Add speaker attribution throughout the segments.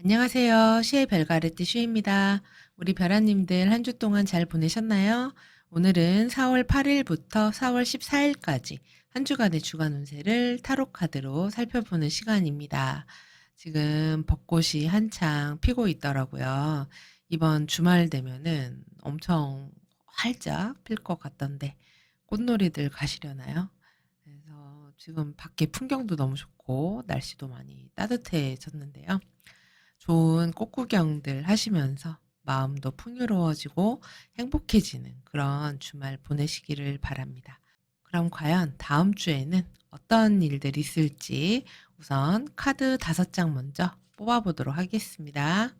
Speaker 1: 안녕하세요. 시의 별가르띠 슈입니다. 우리 별아님들 한 주 동안 잘 보내셨나요? 오늘은 4월 8일부터 4월 14일까지 한 주간의 주간 운세를 타로 카드로 살펴보는 시간입니다. 지금 벚꽃이 한창 피고 있더라고요. 이번 주말 되면은 엄청 활짝 필 것 같던데 꽃놀이들 가시려나요? 그래서 지금 밖에 풍경도 너무 좋고 날씨도 많이 따뜻해졌는데요. 좋은 꽃구경들 하시면서 마음도 풍요로워지고 행복해지는 그런 주말 보내시기를 바랍니다. 그럼 과연 다음 주에는 어떤 일들이 있을지 우선 카드 5장 먼저 뽑아보도록 하겠습니다.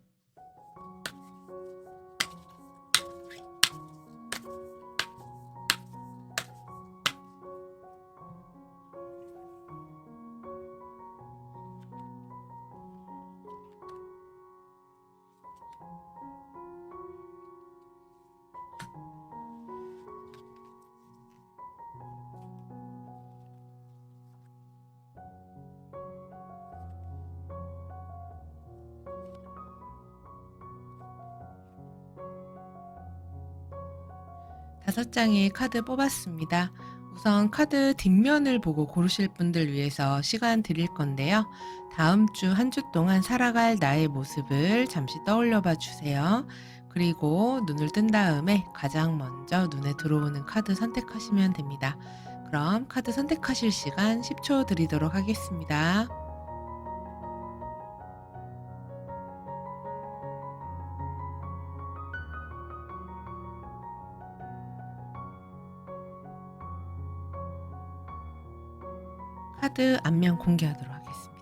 Speaker 1: 다섯 장의 카드 뽑았습니다. 우선 카드 뒷면을 보고 고르실 분들 위해서 시간 드릴 건데요. 다음 주 한 주 동안 살아갈 나의 모습을 잠시 떠올려 봐 주세요. 그리고 눈을 뜬 다음에 가장 먼저 눈에 들어오는 카드 선택하시면 됩니다. 그럼 카드 선택하실 시간 10초 드리도록 하겠습니다. 카드 앞면 공개하도록 하겠습니다.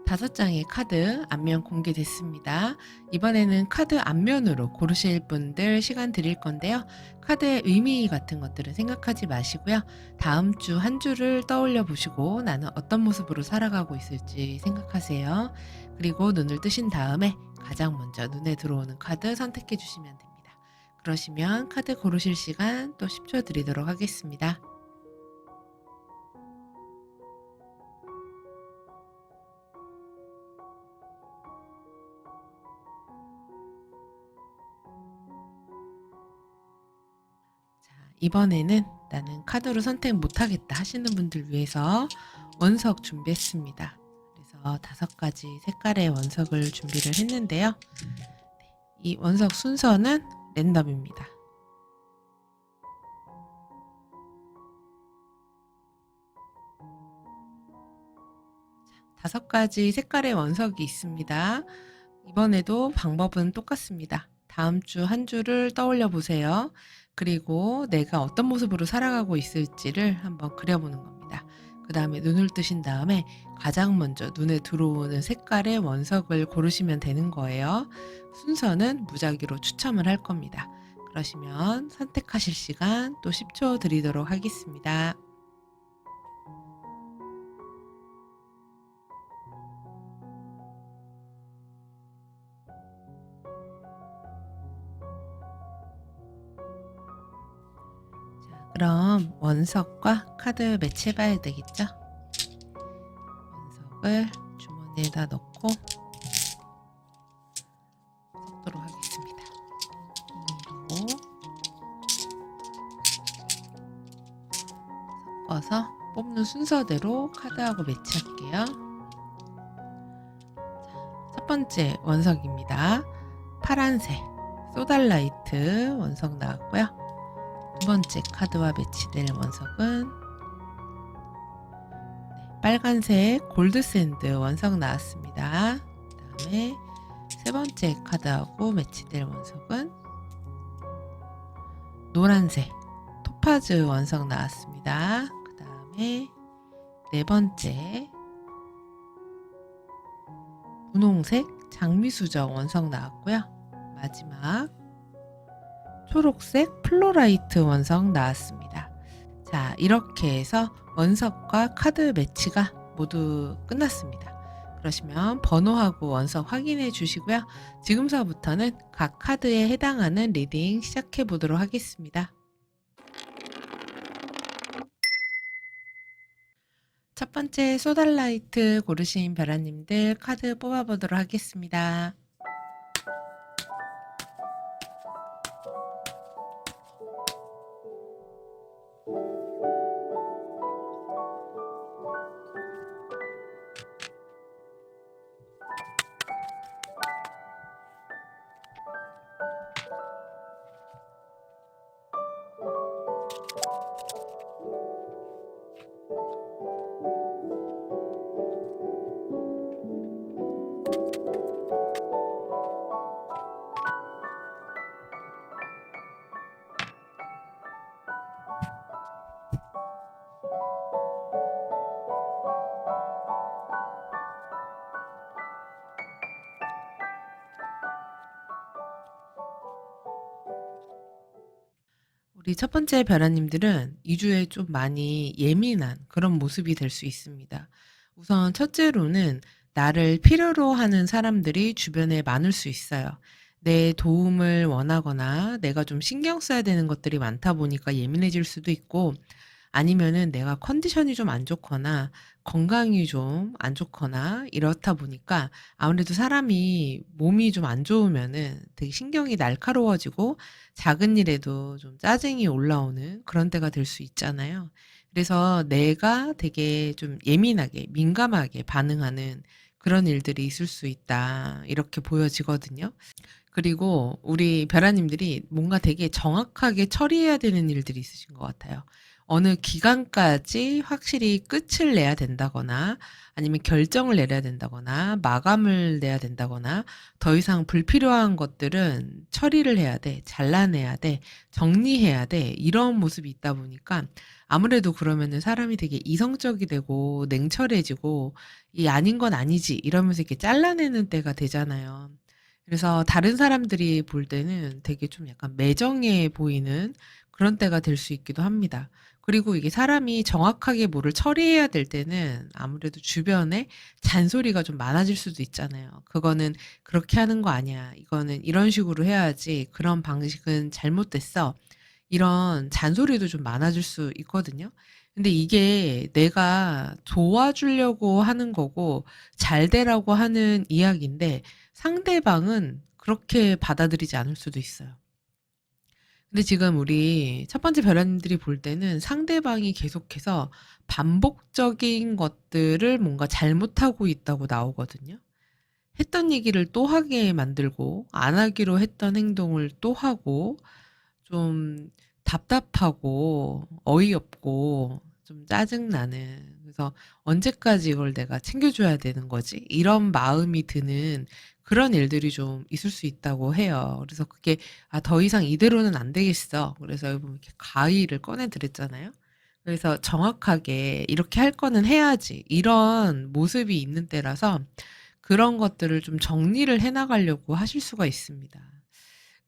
Speaker 1: 다섯 장의 카드 앞면 공개됐습니다. 이번에는 카드 앞면으로 고르실 분들 시간 드릴 건데요. 카드의 의미 같은 것들은 생각하지 마시고요. 다음 주 한 주를 떠올려 보시고 나는 어떤 모습으로 살아가고 있을지 생각하세요. 그리고 눈을 뜨신 다음에 가장 먼저 눈에 들어오는 카드 선택해 주시면 됩니다. 그러시면 카드 고르실 시간 또 10초 드리도록 하겠습니다. 자, 이번에는 나는 카드로 선택 못하겠다 하시는 분들 위해서 원석 준비했습니다. 그래서 5가지 색깔의 원석을 준비를 했는데요. 이 원석 순서는 랜덤입니다. 5가지 색깔의 원석이 있습니다. 이번에도 방법은 똑같습니다. 다음 주 한 주를 떠올려 보세요. 그리고 내가 어떤 모습으로 살아가고 있을지를 한번 그려보는 겁니다. 그 다음에 눈을 뜨신 다음에 가장 먼저 눈에 들어오는 색깔의 원석을 고르시면 되는 거예요. 순서는 무작위로 추첨을 할 겁니다. 그러시면 선택하실 시간 또 10초 드리도록 하겠습니다. 자, 그럼 원석과 카드 매치해 봐야 되겠죠? 원석을 주머니에다 넣고 섞도록 하겠습니다. 비닐로 섞어서 뽑는 순서대로 카드하고 매치할게요. 첫 번째 원석입니다. 파란색 소달라이트 원석 나왔고요. 두 번째 카드와 매치될 원석은 빨간색 골드샌드 원석 나왔습니다. 그 다음에 세 번째 카드하고 매치될 원석은 노란색 토파즈 원석 나왔습니다. 그 다음에 네 번째 분홍색 장미수정 원석 나왔고요. 마지막 초록색 플로라이트 원석 나왔습니다. 자, 이렇게 해서 원석과 카드 매치가 모두 끝났습니다. 그러시면 번호하고 원석 확인해 주시고요. 지금서부터는 각 카드에 해당하는 리딩 시작해 보도록 하겠습니다. 첫 번째 소달라이트 고르신 벼라님들 카드 뽑아보도록 하겠습니다. 우리 첫 번째 벼라님들은 2주에 좀 많이 예민한 그런 모습이 될 수 있습니다. 우선 첫째로는 나를 필요로 하는 사람들이 주변에 많을 수 있어요. 내 도움을 원하거나 내가 좀 신경 써야 되는 것들이 많다 보니까 예민해질 수도 있고, 아니면은 내가 컨디션이 좀 안 좋거나 건강이 좀 안 좋거나 이렇다 보니까 아무래도 사람이 몸이 좀 안 좋으면은 되게 신경이 날카로워지고 작은 일에도 좀 짜증이 올라오는 그런 때가 될 수 있잖아요. 그래서 내가 되게 좀 예민하게 민감하게 반응하는 그런 일들이 있을 수 있다, 이렇게 보여지거든요. 그리고 우리 벼라님들이 뭔가 되게 정확하게 처리해야 되는 일들이 있으신 것 같아요. 어느 기간까지 확실히 끝을 내야 된다거나 아니면 결정을 내려야 된다거나 마감을 내야 된다거나 더 이상 불필요한 것들은 처리를 해야 돼, 잘라내야 돼, 정리해야 돼, 이런 모습이 있다 보니까 아무래도 그러면은 사람이 되게 이성적이 되고 냉철해지고 이 아닌 건 아니지 이러면서 이렇게 잘라내는 때가 되잖아요. 그래서 다른 사람들이 볼 때는 되게 좀 약간 매정해 보이는 그런 때가 될 수 있기도 합니다. 그리고 이게 사람이 정확하게 뭐를 처리해야 될 때는 아무래도 주변에 잔소리가 좀 많아질 수도 있잖아요. "그거는 그렇게 하는 거 아니야. 이거는 이런 식으로 해야지. 그런 방식은 잘못됐어." 이런 잔소리도 좀 많아질 수 있거든요. 근데 이게 내가 도와주려고 하는 거고 잘 되라고 하는 이야기인데 상대방은 그렇게 받아들이지 않을 수도 있어요. 근데 지금 우리 첫 번째 벼랑님들이 볼 때는 상대방이 계속해서 반복적인 것들을 뭔가 잘못하고 있다고 나오거든요. 했던 얘기를 또 하게 만들고 안 하기로 했던 행동을 또 하고 좀 답답하고 어이없고 좀 짜증나는, 그래서 '언제까지 이걸 내가 챙겨줘야 되는 거지?' 이런 마음이 드는 그런 일들이 좀 있을 수 있다고 해요. 그래서 그게 '아 더 이상 이대로는 안 되겠어.' 그래서 여기 보면 이렇게 가위를 꺼내 드렸잖아요. 그래서 정확하게 '이렇게 할 거는 해야지.' 이런 모습이 있는 때라서 그런 것들을 좀 정리를 해 나가려고 하실 수가 있습니다.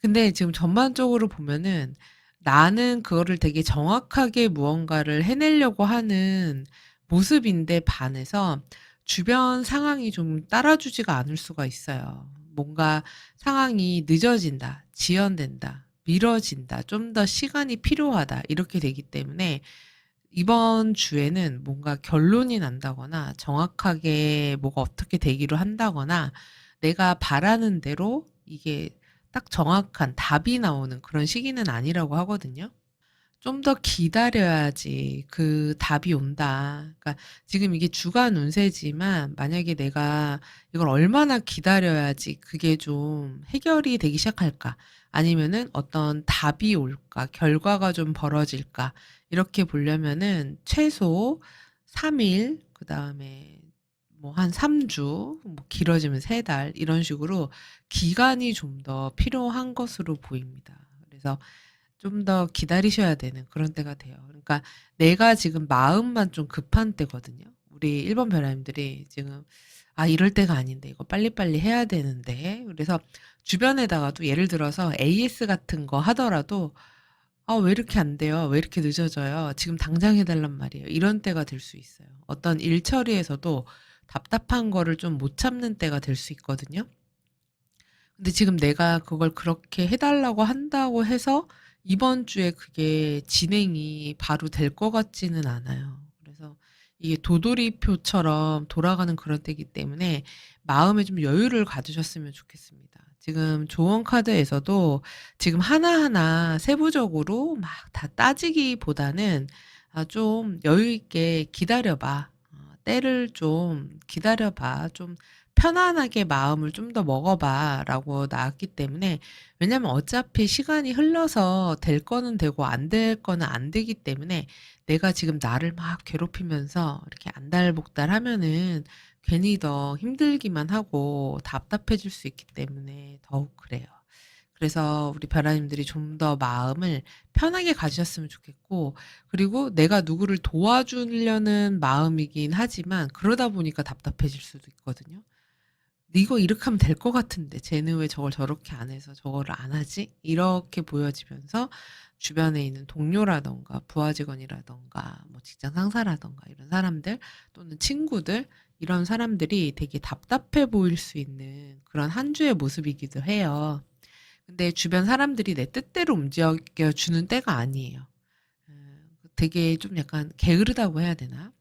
Speaker 1: 근데 지금 전반적으로 보면은 나는 그거를 되게 정확하게 무언가를 해내려고 하는 모습인데 반해서 주변 상황이 좀 따라주지가 않을 수가 있어요. 뭔가 상황이 늦어진다, 지연된다, 미뤄진다, 좀 더 시간이 필요하다, 이렇게 되기 때문에 이번 주에는 뭔가 결론이 난다거나 정확하게 뭐가 어떻게 되기로 한다거나 내가 바라는 대로 이게 딱 정확한 답이 나오는 그런 시기는 아니라고 하거든요. 좀 더 기다려야지 그 답이 온다. 그러니까 지금 이게 주간 운세지만 만약에 내가 이걸 얼마나 기다려야지 그게 좀 해결이 되기 시작할까? 아니면은 어떤 답이 올까? 결과가 좀 벌어질까? 이렇게 보려면은 최소 3 일, 그다음에 뭐 한 3 주, 뭐 길어지면 3 달, 이런 식으로 기간이 좀 더 필요한 것으로 보입니다. 그래서 좀 더 기다리셔야 되는 그런 때가 돼요. 그러니까 내가 지금 마음만 좀 급한 때거든요. 우리 1번 벼람들이 지금 '아 이럴 때가 아닌데. 이거 빨리빨리 해야 되는데.' 그래서 주변에다가도 예를 들어서 AS 같은 거 하더라도 "아 왜 이렇게 안 돼요? 왜 이렇게 늦어져요? 지금 당장 해 달란 말이에요." 이런 때가 될 수 있어요. 어떤 일 처리에서도 답답한 거를 좀 못 참는 때가 될 수 있거든요. 근데 지금 내가 그걸 그렇게 해 달라고 한다고 해서 이번 주에 그게 진행이 바로 될 것 같지는 않아요. 그래서 이게 도돌이표처럼 돌아가는 그런 때이기 때문에 마음에 좀 여유를 가지셨으면 좋겠습니다. 지금 조언 카드에서도 지금 하나하나 세부적으로 막 다 따지기보다는 좀 여유 있게 기다려 봐. 때를 좀 기다려 봐. 좀 편안하게 마음을 좀 더 먹어 봐라고 나왔기 때문에, 왜냐면 어차피 시간이 흘러서 될 거는 되고 안 될 거는 안 되기 때문에 내가 지금 나를 막 괴롭히면서 이렇게 안달복달하면은 괜히 더 힘들기만 하고 답답해질 수 있기 때문에 더욱 그래요. 그래서 우리 벼라님들이 좀 더 마음을 편하게 가지셨으면 좋겠고, 그리고 내가 누구를 도와주려는 마음이긴 하지만 그러다 보니까 답답해질 수도 있거든요. 이거 이렇게 하면 될 것 같은데 쟤는 왜 저걸 저렇게 안 해서 저거를 안 하지? 이렇게 보여지면서 주변에 있는 동료라던가 부하 직원이라던가 뭐 직장 상사라던가 이런 사람들 또는 친구들, 이런 사람들이 되게 답답해 보일 수 있는 그런 한 주의 모습이기도 해요. 근데 주변 사람들이 내 뜻대로 움직여 주는 때가 아니에요. 되게 좀 약간 게으르다고 해야 되나?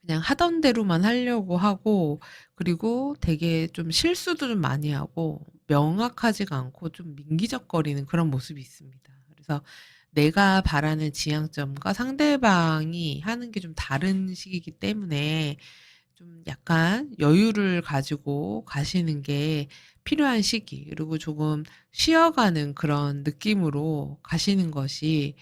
Speaker 1: 그냥 하던 대로만 하려고 하고, 그리고 되게 좀 실수도 좀 많이 하고 명확하지가 않고 좀 민기적거리는 그런 모습이 있습니다. 그래서 내가 바라는 지향점과 상대방이 하는 게 좀 다른 시기이기 때문에 좀 약간 여유를 가지고 가시는 게 필요한 시기, 그리고 조금 쉬어가는 그런 느낌으로 가시는 것이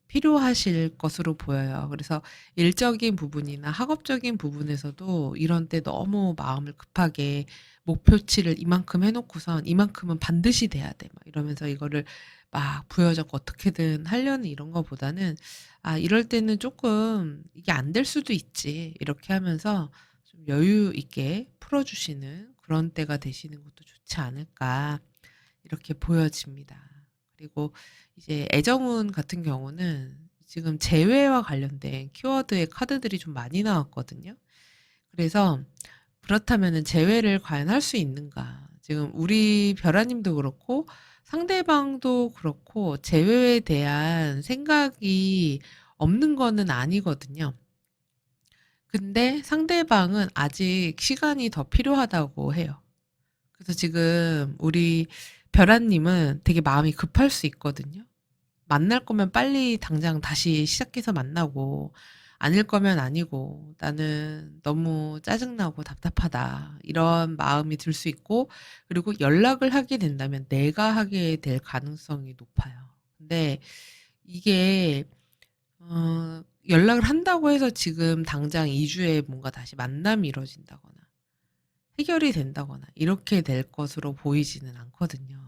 Speaker 1: 필요하실 것으로 보여요. 그래서 일적인 부분이나 학업적인 부분에서도 이런 때 너무 마음을 급하게 목표치를 이만큼 해놓고선 이만큼은 반드시 돼야 돼, 막 이러면서 이거를 막 부여잡고 어떻게든 하려는 이런 거보다는, 이럴 때는 조금 이게 안 될 수도 있지, 이렇게 하면서 좀 여유 있게 풀어주시는 그런 때가 되시는 것도 좋지 않을까, 이렇게 보여집니다. 그리고 이제 애정운 같은 경우는 지금 재회와 관련된 키워드의 카드들이 좀 많이 나왔거든요. 그래서 그렇다면은 재회를 과연 할 수 있는가? 지금 우리 벼라님도 그렇고 상대방도 그렇고 재회에 대한 생각이 없는 거는 아니거든요. 근데 상대방은 아직 시간이 더 필요하다고 해요. 그래서 지금 우리 벼라님은 되게 마음이 급할 수 있거든요. 만날 거면 빨리 당장 다시 시작해서 만나고, 아닐 거면 아니고, 나는 너무 짜증나고 답답하다, 이런 마음이 들 수 있고, 그리고 연락을 하게 된다면 내가 하게 될 가능성이 높아요. 근데 이게 연락을 한다고 해서 지금 당장 2주에 뭔가 다시 만남이 이루어진다거나 해결이 된다거나 이렇게 될 것으로 보이지는 않거든요.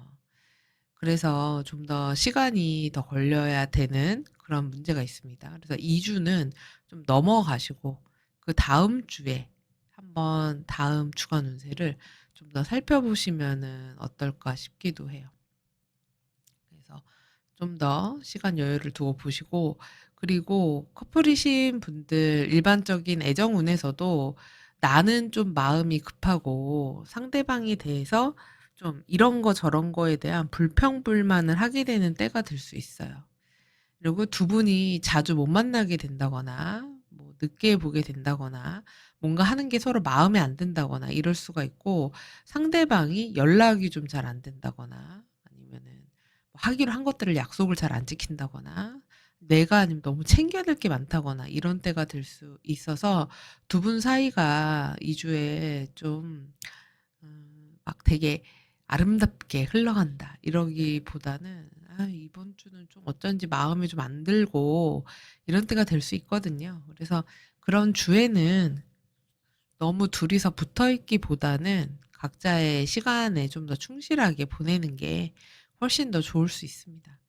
Speaker 1: 그래서 좀 더 시간이 더 걸려야 되는 그런 문제가 있습니다. 그래서 2주는 좀 넘어가시고 그다음 주에 한번 다음 주간 운세를 좀 더 살펴보시면은 어떨까 싶기도 해요. 그래서 좀 더 시간 여유를 두고 보시고, 그리고 커플이신 분들 일반적인 애정운에서도 나는 좀 마음이 급하고 상대방에 대해서 좀 이런 거 저런 거에 대한 불평불만을 하게 되는 때가 될 수 있어요. 그리고 두 분이 자주 못 만나게 된다거나 뭐 늦게 보게 된다거나 뭔가 하는 게 서로 마음에 안 든다거나 이럴 수가 있고, 상대방이 연락이 좀 잘 안 된다거나 아니면은 뭐 하기로 한 것들을 약속을 잘 안 지킨다거나 내가 아니면 너무 챙겨야 될 게 많다거나 이런 때가 될 수 있어서 두 분 사이가 2주에 좀 막 되게 아름답게 흘러간다 이러기보다는 이번 주는 좀 어쩐지 마음이 좀 안 들고 이런 때가 될 수 있거든요. 그래서 그런 주에는 너무 둘이서 붙어 있기보다는 각자의 시간에 좀 더 충실하게 보내는 게 훨씬 더 좋을 수 있습니다.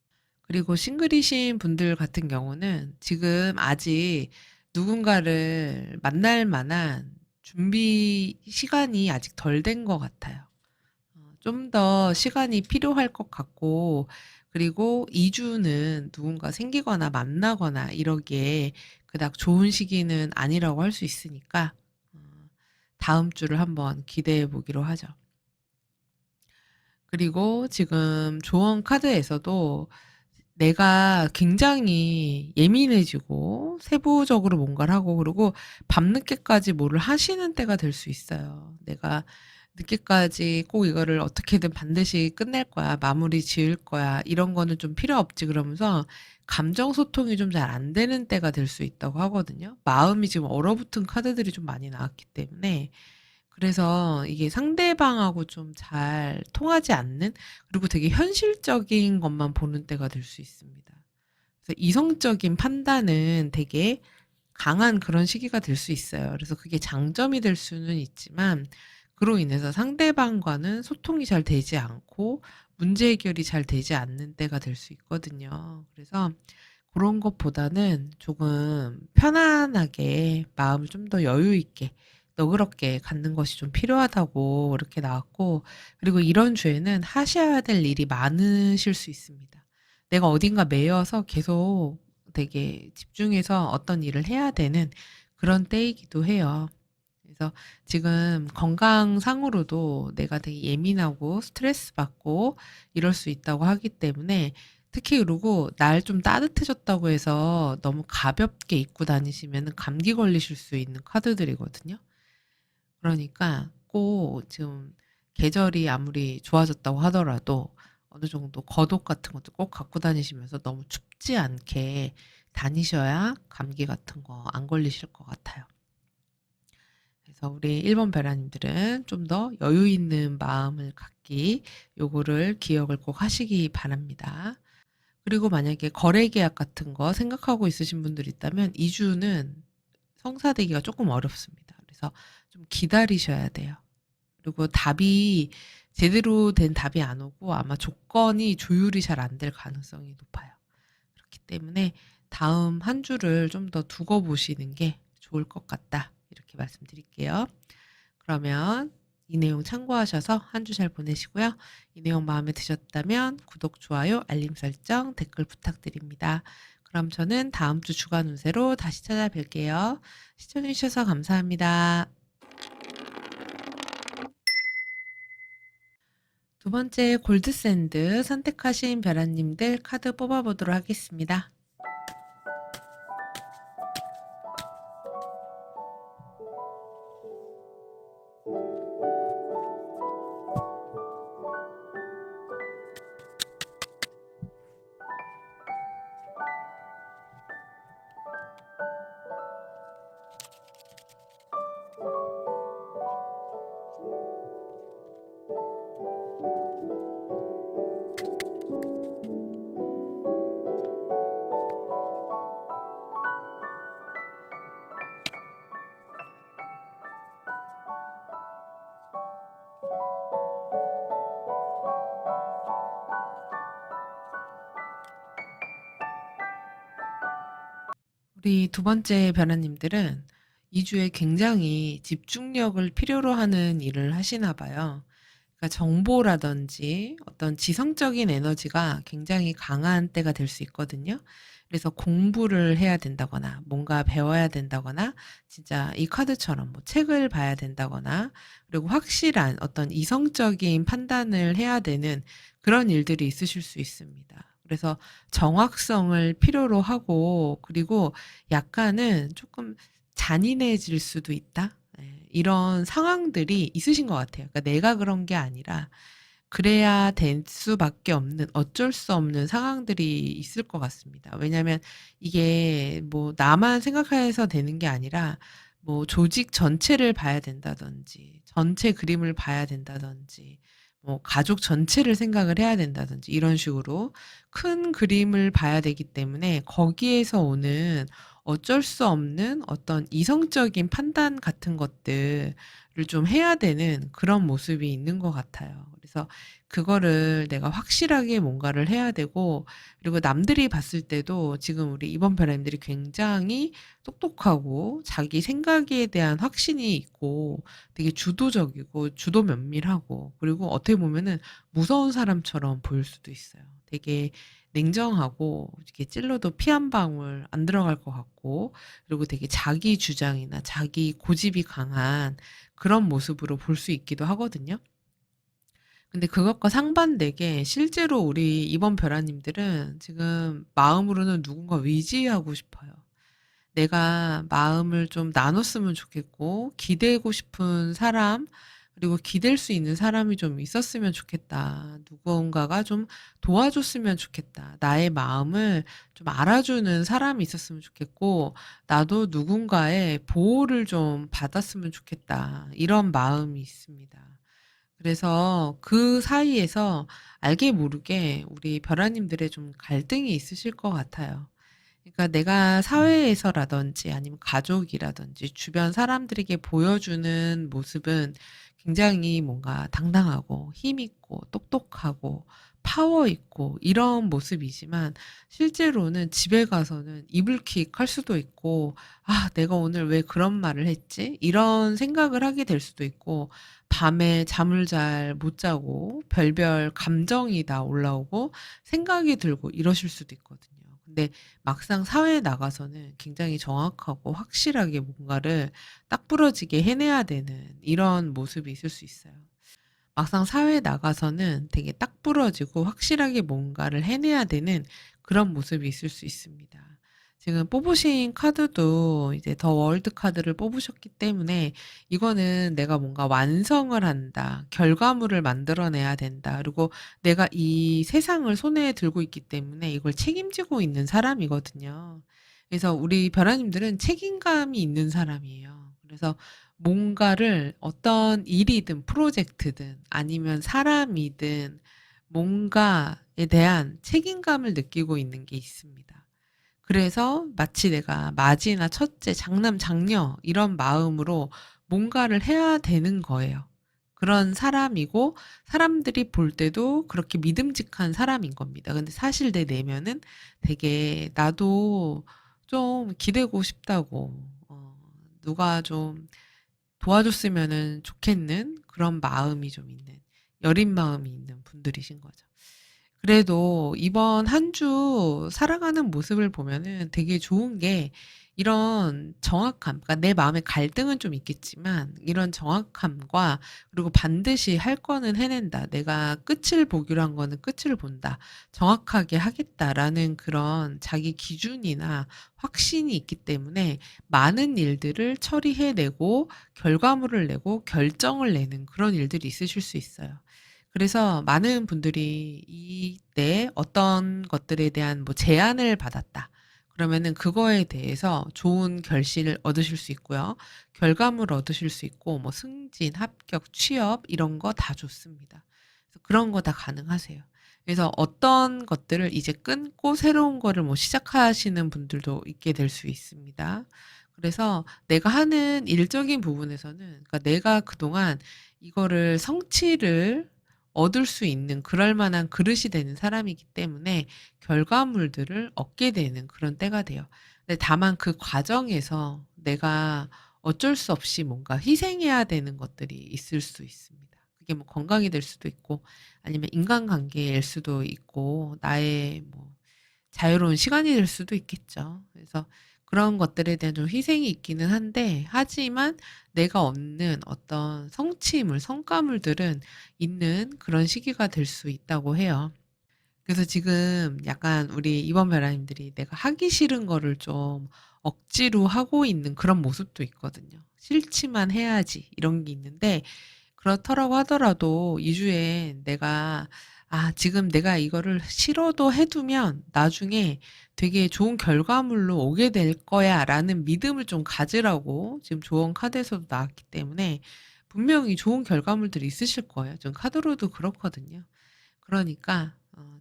Speaker 1: 그리고 싱글이신 분들 같은 경우는 지금 아직 누군가를 만날 만한 준비 시간이 아직 덜 된 것 같아요. 좀 더 시간이 필요할 것 같고, 그리고 2주는 누군가 생기거나 만나거나 이러기에 그닥 좋은 시기는 아니라고 할 수 있으니까 어 다음 주를 한번 기대해 보기로 하죠. 그리고 지금 조언 카드에서도 내가 굉장히 예민해지고 세부적으로 뭔가를 하고 그리고 밤늦게까지 뭐를 하시는 때가 될 수 있어요. 내가 늦게까지 꼭 이거를 어떻게든 반드시 끝낼 거야. 마무리 지을 거야. 이런 거는 좀 필요 없지. 그러면서 감정 소통이 좀 잘 안 되는 때가 될 수 있다고 하거든요. 마음이 지금 얼어붙은 카드들이 좀 많이 나왔기 때문에 그래서 이게 상대방하고 좀 잘 통하지 않는 그리고 되게 현실적인 것만 보는 때가 될 수 있습니다. 그래서 이성적인 판단은 되게 강한 그런 시기가 될 수 있어요. 그래서 그게 장점이 될 수는 있지만 그로 인해서 상대방과는 소통이 잘 되지 않고 문제 해결이 잘 되지 않는 때가 될 수 있거든요. 그래서 그런 것보다는 조금 편안하게 마음을 좀 더 여유 있게 너그럽게 갖는 것이 좀 필요하다고 이렇게 나왔고 그리고 이런 주에는 하셔야 될 일이 많으실 수 있습니다. 내가 어딘가 매여서 계속 되게 집중해서 어떤 일을 해야 되는 그런 때이기도 해요. 그래서 지금 건강상으로도 내가 되게 예민하고 스트레스 받고 이럴 수 있다고 하기 때문에 특히 그리고 날 좀 따뜻해졌다고 해서 너무 가볍게 입고 다니시면 감기 걸리실 수 있는 카드들이거든요. 그러니까 꼭 지금 계절이 아무리 좋아졌다고 하더라도 어느 정도 겉옷 같은 것도 꼭 갖고 다니시면서 너무 춥지 않게 다니셔야 감기 같은 거 안 걸리실 것 같아요. 그래서 우리 1번 베라님들은 좀 더 여유 있는 마음을 갖기 요거를 기억을 꼭 하시기 바랍니다. 그리고 만약에 거래 계약 같은 거 생각하고 있으신 분들 있다면 2주는 성사되기가 조금 어렵습니다. 그래서 좀 기다리셔야 돼요. 그리고 답이 제대로 된 답이 안 오고 아마 조건이 조율이 잘 안 될 가능성이 높아요. 그렇기 때문에 다음 한 주를 좀 더 두고 보시는 게 좋을 것 같다. 이렇게 말씀드릴게요. 그러면 이 내용 참고하셔서 한 주 잘 보내시고요. 이 내용 마음에 드셨다면 구독, 좋아요, 알림 설정, 댓글 부탁드립니다. 그럼 저는 다음 주 주간 운세로 다시 찾아뵐게요. 시청해주셔서 감사합니다. 두 번째 골드샌드 선택하신 별아님들 카드 뽑아보도록 하겠습니다. 우리 두 번째 변화님들은 2주에 굉장히 집중력을 필요로 하는 일을 하시나 봐요. 그러니까 정보라든지 어떤 지성적인 에너지가 굉장히 강한 때가 될 수 있거든요. 그래서 공부를 해야 된다거나 뭔가 배워야 된다거나 진짜 이 카드처럼 뭐 책을 봐야 된다거나 그리고 확실한 어떤 이성적인 판단을 해야 되는 그런 일들이 있으실 수 있습니다. 그래서 정확성을 필요로 하고 그리고 약간은 조금 잔인해질 수도 있다. 예, 이런 상황들이 있으신 것 같아요. 그러니까 내가 그런 게 아니라 그래야 될 수밖에 없는 어쩔 수 없는 상황들이 있을 것 같습니다. 왜냐하면 이게 뭐 나만 생각해서 되는 게 아니라 뭐 조직 전체를 봐야 된다든지 전체 그림을 봐야 된다든지 뭐 가족 전체를 생각을 해야 된다든지 이런 식으로 큰 그림을 봐야 되기 때문에 거기에서 오는 어쩔 수 없는 어떤 이성적인 판단 같은 것들을 좀 해야 되는 그런 모습이 있는 것 같아요. 그래서 그거를 내가 확실하게 뭔가를 해야 되고 그리고 남들이 봤을 때도 지금 우리 이번 편님들이 굉장히 똑똑하고 자기 생각에 대한 확신이 있고 되게 주도적이고 주도 면밀하고 그리고 어떻게 보면은 무서운 사람처럼 보일 수도 있어요. 되게 냉정하고 이렇게 찔러도 피 한 방울 안 들어갈 것 같고 그리고 되게 자기 주장이나 자기 고집이 강한 그런 모습으로 볼 수 있기도 하거든요. 근데 그것과 상반되게 실제로 우리 이번 벼라님들은 지금 마음으로는 누군가 의지하고 싶어요. 내가 마음을 좀 나눴으면 좋겠고, 기대고 싶은 사람, 그리고 기댈 수 있는 사람이 좀 있었으면 좋겠다. 누군가가 좀 도와줬으면 좋겠다. 나의 마음을 좀 알아주는 사람이 있었으면 좋겠고, 나도 누군가의 보호를 좀 받았으면 좋겠다. 이런 마음이 있습니다. 그래서 그 사이에서 알게 모르게 우리 벼라님들의 좀 갈등이 있으실 것 같아요. 그러니까 내가 사회에서라든지 아니면 가족이라든지 주변 사람들에게 보여주는 모습은 굉장히 뭔가 당당하고 힘있고 똑똑하고 파워 있고 이런 모습이지만 실제로는 집에 가서는 이불킥 할 수도 있고, 아, 내가 오늘 왜 그런 말을 했지? 이런 생각을 하게 될 수도 있고, 밤에 잠을 잘 못 자고 별별 감정이 다 올라오고 생각이 들고 이러실 수도 있거든요. 근데 막상 사회에 나가서는 굉장히 정확하고 확실하게 뭔가를 딱 부러지게 해내야 되는 이런 모습이 있을 수 있어요. 막상 사회에 나가서는 되게 딱 부러지고 확실하게 뭔가를 해내야 되는 그런 모습이 있을 수 있습니다. 지금 뽑으신 카드도 이제 더 월드 카드를 뽑으셨기 때문에 이거는 내가 뭔가 완성을 한다, 결과물을 만들어내야 된다, 그리고 내가 이 세상을 손에 들고 있기 때문에 이걸 책임지고 있는 사람이거든요. 그래서 우리 별아님들은 책임감이 있는 사람이에요. 그래서 뭔가를 어떤 일이든 프로젝트든 아니면 사람이든 뭔가에 대한 책임감을 느끼고 있는 게 있습니다. 그래서 마치 내가 맞이나 첫째, 장남, 장녀 이런 마음으로 뭔가를 해야 되는 거예요. 그런 사람이고 사람들이 볼 때도 그렇게 믿음직한 사람인 겁니다. 근데 사실 내 내면은 되게 나도 좀 기대고 싶다고, 누가 좀 도와줬으면은 좋겠는 그런 마음이 좀 있는, 여린 마음이 있는 분들이신 거죠. 그래도 이번 한 주 살아가는 모습을 보면은 되게 좋은 게 이런 정확함, 그러니까 내 마음에 갈등은 좀 있겠지만 이런 정확함과 그리고 반드시 할 거는 해낸다. 내가 끝을 보기로 한 거는 끝을 본다. 정확하게 하겠다라는 그런 자기 기준이나 확신이 있기 때문에 많은 일들을 처리해내고 결과물을 내고 결정을 내는 그런 일들이 있으실 수 있어요. 그래서 많은 분들이 이때 어떤 것들에 대한 뭐 제안을 받았다, 그러면은 그거에 대해서 좋은 결실을 얻으실 수 있고요. 결과물을 얻으실 수 있고 뭐 승진, 합격, 취업 이런 거 다 좋습니다. 그래서 그런 거 다 가능하세요. 그래서 어떤 것들을 이제 끊고 새로운 거를 뭐 시작하시는 분들도 있게 될 수 있습니다. 그래서 내가 하는 일적인 부분에서는, 그러니까 내가 그동안 이거를 성취를 얻을 수 있는 그럴 만한 그릇이 되는 사람이기 때문에 결과물들을 얻게 되는 그런 때가 돼요. 근데 다만 그 과정에서 내가 어쩔 수 없이 뭔가 희생해야 되는 것들이 있을 수 있습니다. 그게 뭐 건강이 될 수도 있고 아니면 인간관계일 수도 있고 나의 뭐 자유로운 시간이 될 수도 있겠죠. 그래서 그런 것들에 대한 좀 희생이 있기는 한데, 하지만 내가 얻는 어떤 성취물, 성과물들은 있는 그런 시기가 될 수 있다고 해요. 그래서 지금 약간 우리 이번 벼라님들이 내가 하기 싫은 거를 좀 억지로 하고 있는 그런 모습도 있거든요. 싫지만 해야지 이런 게 있는데, 그렇더라고 하더라도 2주에 내가, 아, 지금 내가 이거를 싫어도 해두면 나중에 되게 좋은 결과물로 오게 될 거야 라는 믿음을 좀 가지라고 지금 조언 카드에서도 나왔기 때문에 분명히 좋은 결과물들이 있으실 거예요. 좀 카드로도 그렇거든요. 그러니까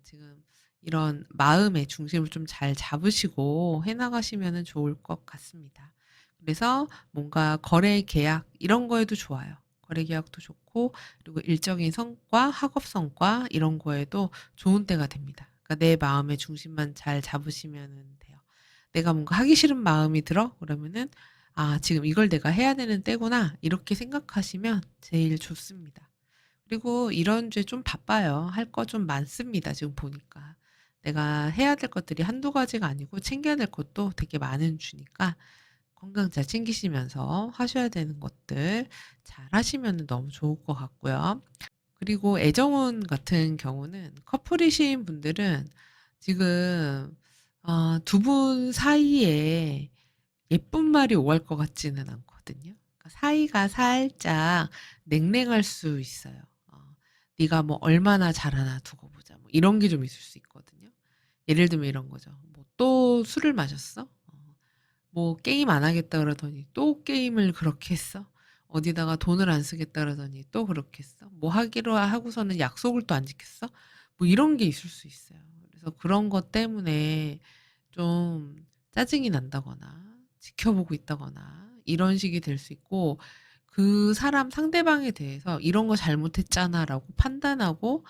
Speaker 1: 지금 이런 마음의 중심을 좀 잘 잡으시고 해나가시면 좋을 것 같습니다. 그래서 뭔가 거래 계약 이런 거에도 좋아요. 거래 계약도 좋고 그리고 일적인 성과, 학업 성과 이런 거에도 좋은 때가 됩니다. 그러니까 내 마음의 중심만 잘 잡으시면 돼요. 내가 뭔가 하기 싫은 마음이 들어? 그러면은 아, 지금 이걸 내가 해야 되는 때구나. 이렇게 생각하시면 제일 좋습니다. 그리고 이런 주에 좀 바빠요. 할 거 좀 많습니다, 지금 보니까. 내가 해야 될 것들이 한두 가지가 아니고 챙겨야 될 것도 되게 많은 주니까 건강 잘 챙기시면서 하셔야 되는 것들 잘 하시면 너무 좋을 것 같고요. 그리고 애정운 같은 경우는 커플이신 분들은 지금 두 분 사이에 예쁜 말이 오갈 것 같지는 않거든요. 그러니까 사이가 살짝 냉랭할 수 있어요. 네가 뭐 얼마나 잘하나 두고 보자. 뭐 이런 게 좀 있을 수 있거든요. 예를 들면 이런 거죠. 뭐 또 술을 마셨어? 뭐 게임 안 하겠다 그러더니 또 게임을 그렇게 했어? 어디다가 돈을 안 쓰겠다 그러더니 또 그렇게 했어? 뭐 하기로 하고서는 약속을 또 안 지켰어? 뭐 이런 게 있을 수 있어요. 그래서 그런 것 때문에 좀 짜증이 난다거나 지켜보고 있다거나 이런 식이 될 수 있고 그 사람 상대방에 대해서 이런 거 잘못했잖아라고 판단하고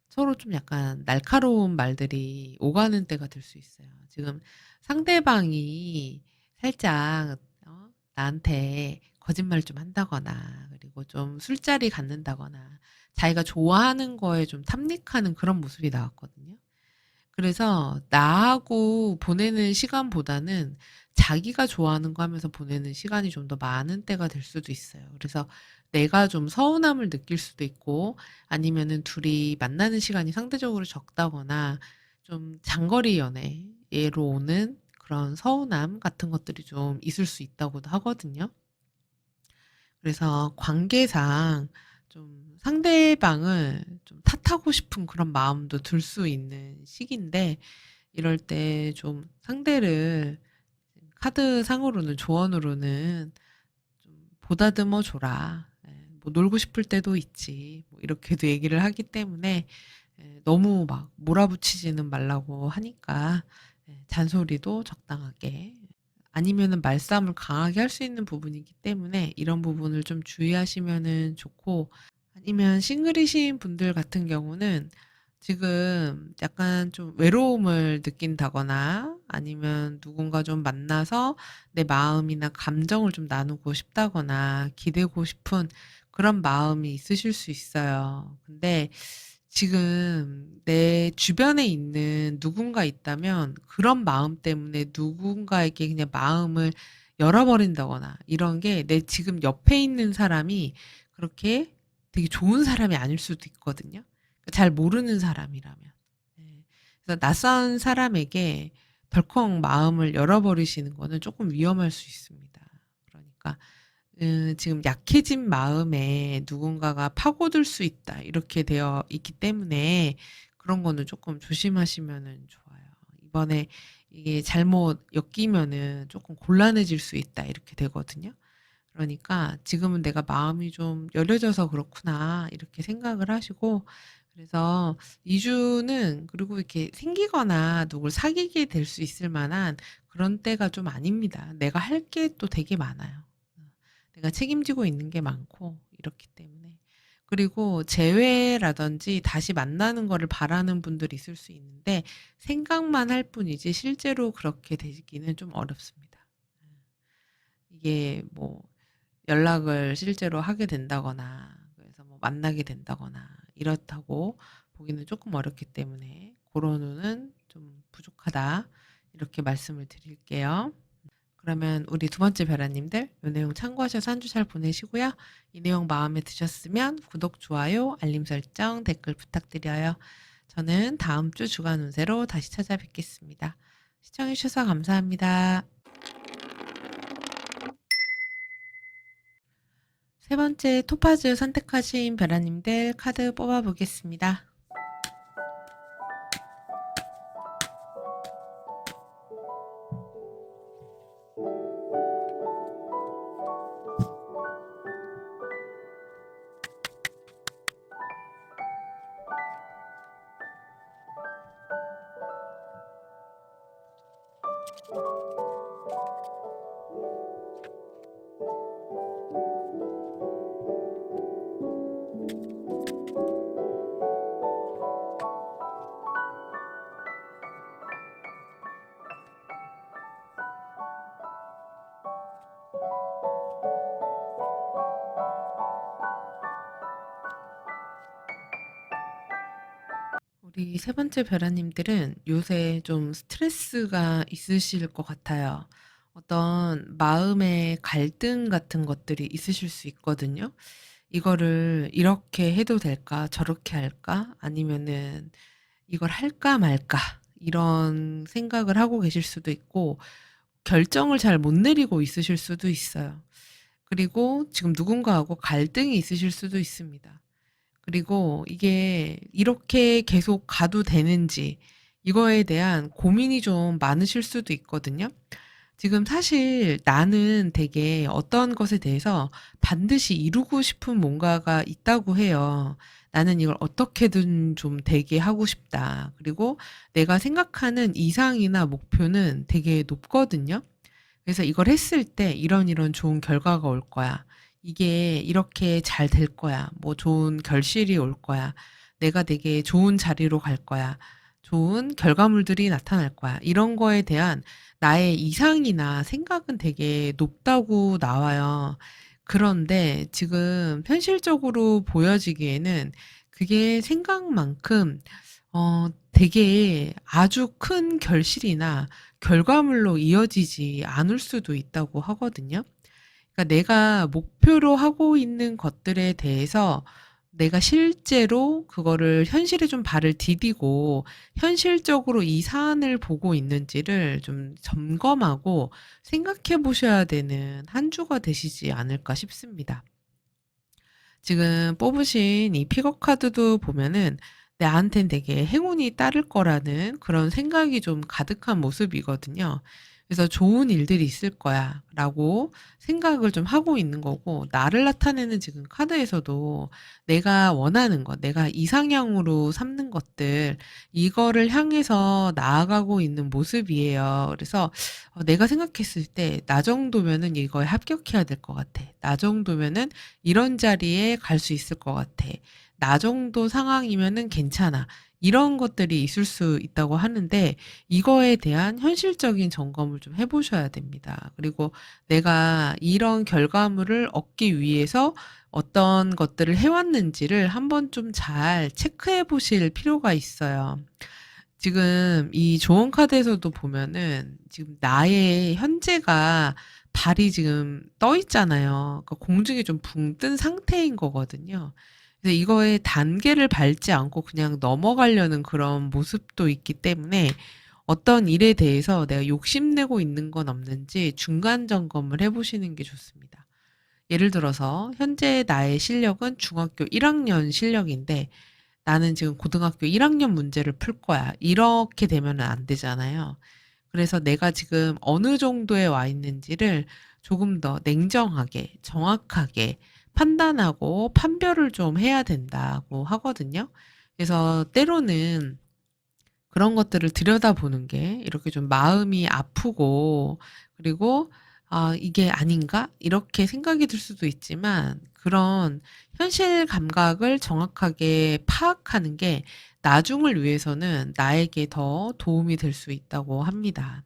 Speaker 1: 서로 좀 약간 날카로운 말들이 오가는 때가 될 수 있어요. 지금 상대방이 살짝 나한테 거짓말을 좀 한다거나 그리고 좀 술자리 갖는다거나 자기가 좋아하는 거에 좀 탐닉하는 그런 모습이 나왔거든요. 그래서 나하고 보내는 시간보다는 자기가 좋아하는 거 하면서 보내는 시간이 좀 더 많은 때가 될 수도 있어요. 그래서 내가 좀 서운함을 느낄 수도 있고 아니면은 둘이 만나는 시간이 상대적으로 적다거나 좀 장거리 연애로 오는 그런 서운함 같은 것들이 좀 있을 수 있다고도 하거든요. 그래서 관계상 좀 상대방을 좀 탓하고 싶은 그런 마음도 들 수 있는 시기인데 이럴 때 좀 상대를 카드상으로는 조언으로는 좀 보다듬어 줘라. 예, 뭐 놀고 싶을 때도 있지. 뭐 이렇게도 얘기를 하기 때문에 너무 막 몰아붙이지는 말라고 하니까 잔소리도 적당하게 아니면은 말싸움을 강하게 할 수 있는 부분이기 때문에 이런 부분을 좀 주의하시면은 좋고 아니면 싱글이신 분들 같은 경우는 지금 약간 좀 외로움을 느낀다거나 아니면 누군가 좀 만나서 내 마음이나 감정을 좀 나누고 싶다거나 기대고 싶은 그런 마음이 있으실 수 있어요. 근데 지금 내 주변에 있는 누군가 있다면 그런 마음 때문에 누군가에게 그냥 마음을 열어버린다거나 이런 게 내 지금 옆에 있는 사람이 그렇게 되게 좋은 사람이 아닐 수도 있거든요. 잘 모르는 사람이라면. 예. 그래서 낯선 사람에게 덜컥 마음을 열어버리시는 거는 조금 위험할 수 있습니다. 그러니까 지금 약해진 마음에 누군가가 파고들 수 있다. 이렇게 되어 있기 때문에 그런 거는 조금 조심하시면은 좋아요. 이번에 이게 잘못 엮이면은 조금 곤란해질 수 있다. 이렇게 되거든요. 그러니까 지금은 내가 마음이 좀 열려져서 그렇구나. 이렇게 생각을 하시고 그래서 이주는 그리고 이렇게 생기거나 누굴 사귀게 될 수 있을 만한 그런 때가 좀 아닙니다. 내가 할 게 또 되게 많아요. 내가 책임지고 있는 게 많고 이렇기 때문에. 그리고 재회라든지 다시 만나는 거를 바라는 분들이 있을 수 있는데 생각만 할 뿐이지 실제로 그렇게 되기는 좀 어렵습니다. 이게 뭐 연락을 실제로 하게 된다거나 그래서 뭐 만나게 된다거나 이렇다고 보기는 조금 어렵기 때문에 고런 좀 부족하다. 이렇게 말씀을 드릴게요. 그러면 우리 두 번째 별아님들 이 내용 참고하셔서 한 주 잘 보내시고요. 이 내용 마음에 드셨으면 구독, 좋아요, 알림 설정, 댓글 부탁드려요. 저는 다음 주 주간 운세로 다시 찾아뵙겠습니다. 시청해주셔서 감사합니다. 세 번째 토파즈 선택하신 별아님들 카드 뽑아보겠습니다. 우리 세 번째 별아님들은 요새 좀 스트레스가 있으실 것 같아요. 어떤 마음의 갈등 같은 것들이 있으실 수 있거든요. 이거를 이렇게 해도 될까? 저렇게 할까? 아니면은 이걸 할까 말까? 이런 생각을 하고 계실 수도 있고, 결정을 잘 못 내리고 있으실 수도 있어요. 그리고 지금 누군가하고 갈등이 있으실 수도 있습니다. 그리고 이게 이렇게 계속 가도 되는지, 이거에 대한 고민이 좀 많으실 수도 있거든요. 지금 사실 나는 되게 어떤 것에 대해서 반드시 이루고 싶은 뭔가가 있다고 해요. 나는 이걸 어떻게든 좀 되게 하고 싶다. 그리고 내가 생각하는 이상이나 목표는 되게 높거든요. 그래서 이걸 했을 때 이런 이런 좋은 결과가 올 거야. 이게 이렇게 잘 될 거야. 뭐 좋은 결실이 올 거야. 내가 되게 좋은 자리로 갈 거야. 좋은 결과물들이 나타날 거야. 이런 거에 대한 나의 이상이나 생각은 되게 높다고 나와요. 그런데 지금 현실적으로 보여지기에는 그게 생각만큼 되게 아주 큰 결실이나 결과물로 이어지지 않을 수도 있다고 하거든요. 그러니까 내가 목표로 하고 있는 것들에 대해서 내가 실제로 그거를 현실에 좀 발을 디디고 현실적으로 이 사안을 보고 있는지를 좀 점검하고 생각해 보셔야 되는 한 주가 되시지 않을까 싶습니다. 지금 뽑으신 이 픽업 카드도 보면은 나한텐 되게 행운이 따를 거라는 그런 생각이 좀 가득한 모습이거든요. 그래서 '좋은 일들이 있을 거야.'라고 생각을 좀 하고 있는 거고, 나를 나타내는 지금 카드에서도 내가 원하는 것, 내가 이상향으로 삼는 것들, 이거를 향해서 나아가고 있는 모습이에요. 그래서 내가 생각했을 때 '나 정도면은 이거에 합격해야 될 것 같아. 나 정도면은 이런 자리에 갈 수 있을 것 같아. 나 정도 상황이면은 괜찮아.' 이런 것들이 있을 수 있다고 하는데, 이거에 대한 현실적인 점검을 좀 해 보셔야 됩니다. 그리고 내가 이런 결과물을 얻기 위해서 어떤 것들을 해 왔는지를 한번 좀 잘 체크해 보실 필요가 있어요. 지금 이 조언 카드에서도 보면은 지금 나의 현재가 발이 지금 떠 있잖아요. 그러니까 공중에 좀 붕 뜬 상태인 거거든요. 그래서 이거에 단계를 밟지 않고 그냥 넘어가려는 그런 모습도 있기 때문에, 어떤 일에 대해서 내가 욕심내고 있는 건 없는지 중간 점검을 해 보시는 게 좋습니다. 예를 들어서 현재 나의 실력은 중학교 1 학년 실력인데, 나는 지금 고등학교 1 학년 문제를 풀 거야. 이렇게 되면은 안 되잖아요. 그래서 내가 지금 어느 정도에 와 있는지를 조금 더 냉정하게, 정확하게 판단하고 판별을 좀 해야 된다고 하거든요. 그래서 때로는 그런 것들을 들여다보는 게 이렇게 좀 마음이 아프고, 그리고 '아 이게 아닌가?' 이렇게 생각이 들 수도 있지만, 그런 현실 감각을 정확하게 파악하는 게 나중을 위해서는 나에게 더 도움이 될 수 있다고 합니다.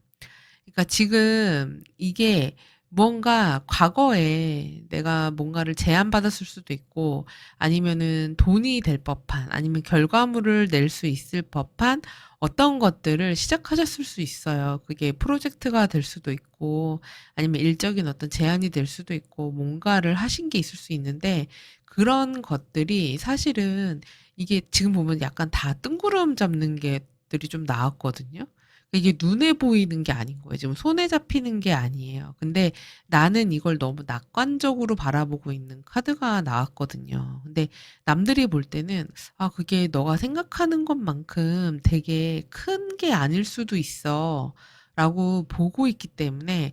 Speaker 1: 그러니까 지금 이게 뭔가 과거에 내가 뭔가를 제안받았을 수도 있고, 아니면은 돈이 될 법한, 아니면 결과물을 낼 수 있을 법한 어떤 것들을 시작하셨을 수 있어요. 그게 프로젝트가 될 수도 있고, 아니면 일적인 어떤 제안이 될 수도 있고, 뭔가를 하신 게 있을 수 있는데, 그런 것들이 사실은 이게 지금 보면 약간 다 뜬구름 잡는 게 들이 좀 나왔거든요. 이게 눈에 보이는 게 아닌 거예요. 지금 손에 잡히는 게 아니에요. 근데 나는 이걸 너무 낙관적으로 바라보고 있는 카드가 나왔거든요. 근데 남들이 볼 때는 '아 그게 너가 생각하는 것만큼 되게 큰 게 아닐 수도 있어.'라고 보고 있기 때문에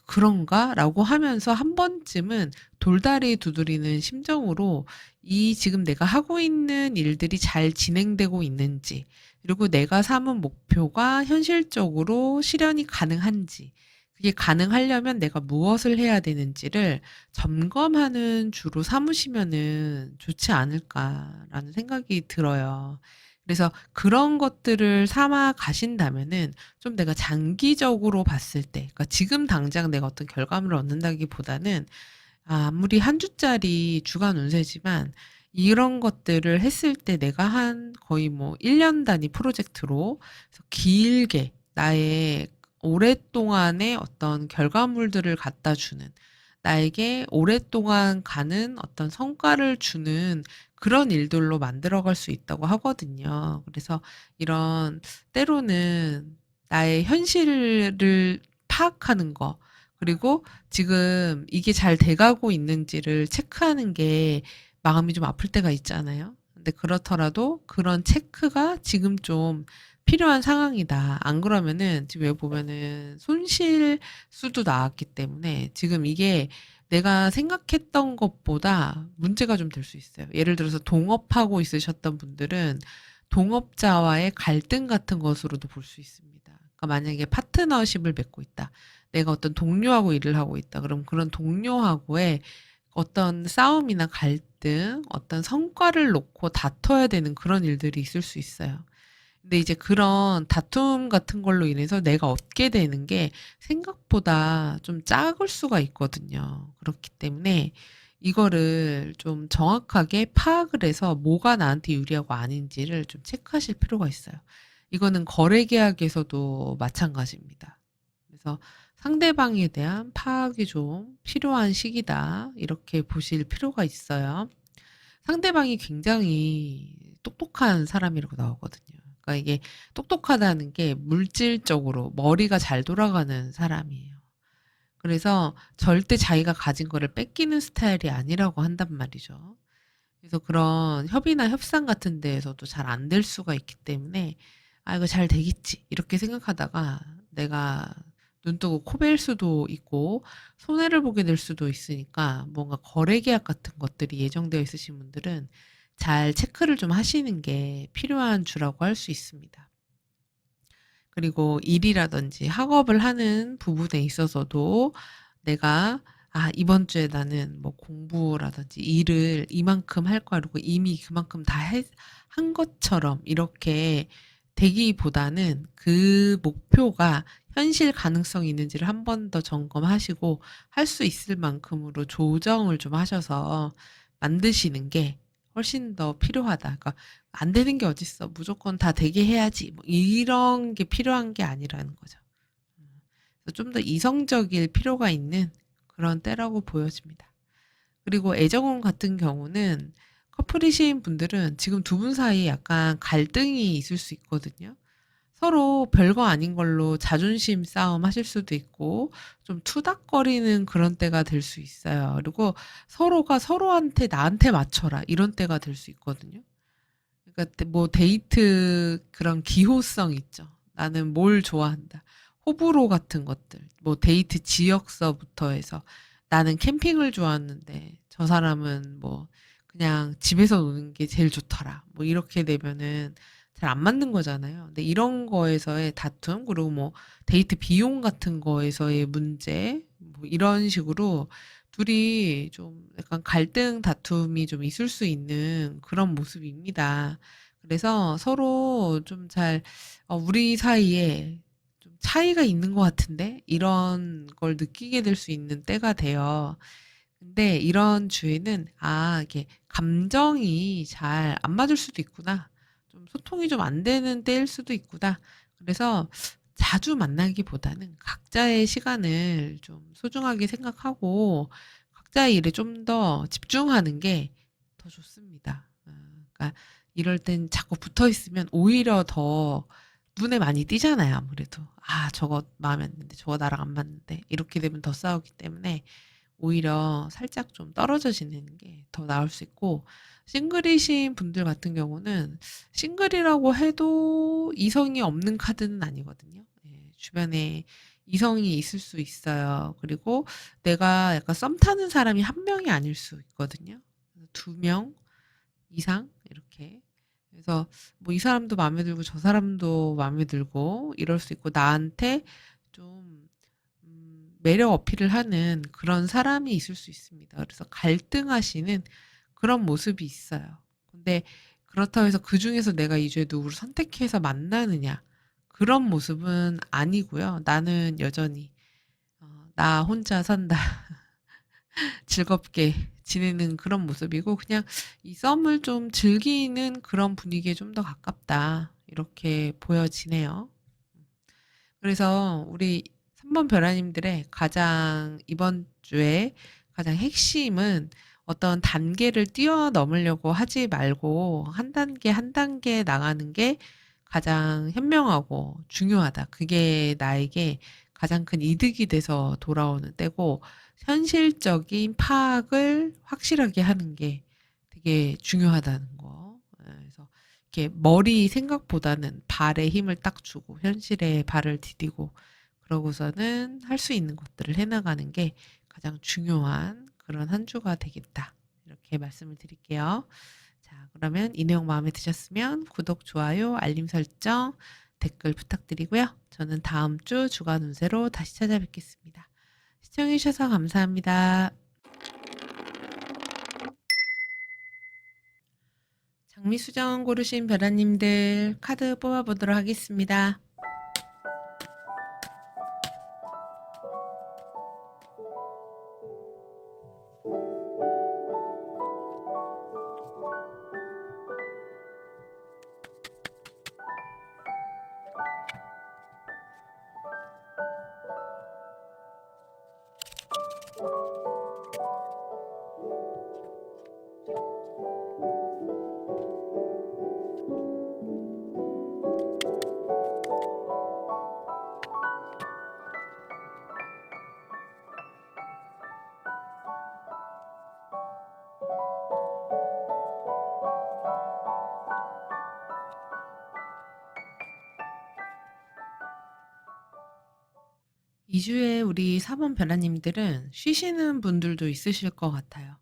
Speaker 1: '그런가?'라고 하면서 한 번쯤은 돌다리 두드리는 심정으로 이 지금 내가 하고 있는 일들이 잘 진행되고 있는지, 그리고 내가 삼은 목표가 현실적으로 실현이 가능한지, 그게 가능하려면 내가 무엇을 해야 되는지를 점검하는 주로 삼으시면은 좋지 않을까라는 생각이 들어요. 그래서 그런 것들을 삼아 가신다면은 좀 내가 장기적으로 봤을 때, 그러니까 지금 당장 내가 어떤 결과물을 얻는다기보다는, 아무리 한 주짜리 주간 운세지만 이런 것들을 했을 때 내가 한 거의 뭐 1년 단위 프로젝트로 그래서 길게 나의 오랫동안의 어떤 결과물들을 갖다 주는, 나에게 오랫동안 가는 어떤 성과를 주는 그런 일들로 만들어갈 수 있다고 하거든요. 그래서 이런 때로는 나의 현실을 파악하는 거, 그리고 지금 이게 잘 돼가고 있는지를 체크하는 게 마음이 좀 아플 때가 있잖아요. 근데 그렇더라도 그런 체크가 지금 좀 필요한 상황이다. 안 그러면은 지금 여기 보면은 손실수도 나왔기 때문에 지금 이게 내가 생각했던 것보다 문제가 좀 될 수 있어요. 예를 들어서 동업하고 있으셨던 분들은 동업자와의 갈등 같은 것으로도 볼 수 있습니다. 그러니까 만약에 파트너십을 맺고 있다. 내가 어떤 동료하고 일을 하고 있다. 그럼 그런 동료하고의 어떤 싸움이나 갈등, 어떤 성과를 놓고 다퉈야 되는 그런 일들이 있을 수 있어요. 근데 이제 그런 다툼 같은 걸로 인해서 내가 얻게 되는 게 생각보다 좀 작을 수가 있거든요. 그렇기 때문에 이거를 좀 정확하게 파악을 해서 뭐가 나한테 유리하고 아닌지를 좀 체크하실 필요가 있어요. 이거는 거래 계약에서도 마찬가지입니다. 그래서 상대방에 대한 파악이 좀 필요한 시기다. 이렇게 보실 필요가 있어요. 상대방이 굉장히 똑똑한 사람이라고 나오거든요. 그러니까 이게 똑똑하다는 게 물질적으로 머리가 잘 돌아가는 사람이에요. 그래서 절대 자기가 가진 거를 뺏기는 스타일이 아니라고 한단 말이죠. 그래서 그런 협의나 협상 같은 데에서도 잘 안 될 수가 있기 때문에 아, 이거 잘 되겠지. 이렇게 생각하다가 내가 눈 뜨고 코 벨 수도 있고 손해를 보게 될 수도 있으니까 뭔가 거래 계약 같은 것들이 예정되어 있으신 분들은 잘 체크를 좀 하시는 게 필요한 주라고 할 수 있습니다. 그리고 일이라든지 학업을 하는 부분에 있어서도 내가 아, 이번 주에 나는 뭐 공부라든지 일을 이만큼 할 거야. 그리고 이미 그만큼 한 것처럼 이렇게 되기보다는 그 목표가 현실 가능성이 있는지를 한 번 더 점검하시고 할 수 있을 만큼으로 조정을 좀 하셔서 만드시는 게 훨씬 더 필요하다. 그러니까 안 되는 게 어딨어. 무조건 다 되게 해야지. 뭐 이런 게 필요한 게 아니라는 거죠. 좀 더 이성적일 필요가 있는 그런 때라고 보여집니다. 그리고 애정운 같은 경우는 커플이신 분들은 지금 두 분 사이에 약간 갈등이 있을 수 있거든요. 서로 별거 아닌 걸로 자존심 싸움 하실 수도 있고 좀 투닥거리는 그런 때가 될 수 있어요. 그리고 서로가 서로한테 나한테 맞춰라 이런 때가 될 수 있거든요. 그러니까 뭐 데이트 그런 기호성 있죠. 나는 뭘 좋아한다. 호불호 같은 것들. 뭐 데이트 지역서부터 해서 나는 캠핑을 좋아하는데 저 사람은 뭐 그냥 집에서 노는 게 제일 좋더라. 뭐 이렇게 되면은 잘 안 맞는 거잖아요. 근데 이런 거에서의 다툼, 그리고 뭐 데이트 비용 같은 거에서의 문제, 뭐 이런 식으로 둘이 좀 약간 갈등 다툼이 좀 있을 수 있는 그런 모습입니다. 그래서 서로 좀 우리 사이에 좀 차이가 있는 것 같은데? 이런 걸 느끼게 될 수 있는 때가 돼요. 근데 이런 주에는, 아, 이게 감정이 잘 안 맞을 수도 있구나. 좀 소통이 좀 안 되는 때일 수도 있구나. 그래서 자주 만나기보다는 각자의 시간을 좀 소중하게 생각하고 각자의 일에 좀 더 집중하는 게 더 좋습니다. 그러니까 이럴 땐 자꾸 붙어 있으면 오히려 더 눈에 많이 띄잖아요, 아무래도. 아, 저거 마음에 안 드는데, 저거 나랑 안 맞는데. 이렇게 되면 더 싸우기 때문에 오히려 살짝 좀 떨어져 지내는 게 더 나을 수 있고, 싱글이신 분들 같은 경우는 싱글이라고 해도 이성이 없는 카드는 아니거든요. 예, 주변에 이성이 있을 수 있어요. 그리고 내가 약간 썸 타는 사람이 한 명이 아닐 수 있거든요. 두 명 이상 이렇게. 그래서 뭐 이 사람도 마음에 들고 저 사람도 마음에 들고 이럴 수 있고 나한테 좀 매력 어필을 하는 그런 사람이 있을 수 있습니다. 그래서 갈등하시는 그런 모습이 있어요. 근데 그렇다고 해서 그중에서 내가 이 주에 누구를 선택해서 만나느냐 그런 모습은 아니고요. 나는 여전히 나 혼자 산다. 즐겁게 지내는 그런 모습이고 그냥 이 썸을 좀 즐기는 그런 분위기에 좀 더 가깝다. 이렇게 보여지네요. 그래서 우리 3번 벼라님들의 가장 이번 주에 가장 핵심은 어떤 단계를 뛰어넘으려고 하지 말고 한 단계 한 단계 나가는 게 가장 현명하고 중요하다. 그게 나에게 가장 큰 이득이 돼서 돌아오는 때고 현실적인 파악을 확실하게 하는 게 되게 중요하다는 거. 그래서 이렇게 머리 생각보다는 발에 힘을 딱 주고 현실에 발을 디디고 그러고서는 할 수 있는 것들을 해나가는 게 가장 중요한 그런 한 주가 되겠다. 이렇게 말씀을 드릴게요. 자, 그러면 이 내용 마음에 드셨으면 구독, 좋아요, 알림 설정, 댓글 부탁드리고요. 저는 다음 주 주간 운세로 다시 찾아뵙겠습니다. 시청해주셔서 감사합니다. 장미수정 고르신 벼라님들 카드 뽑아보도록 하겠습니다. 이 주에 우리 사번 벼라님들은 쉬시는 분들도 있으실 것 같아요.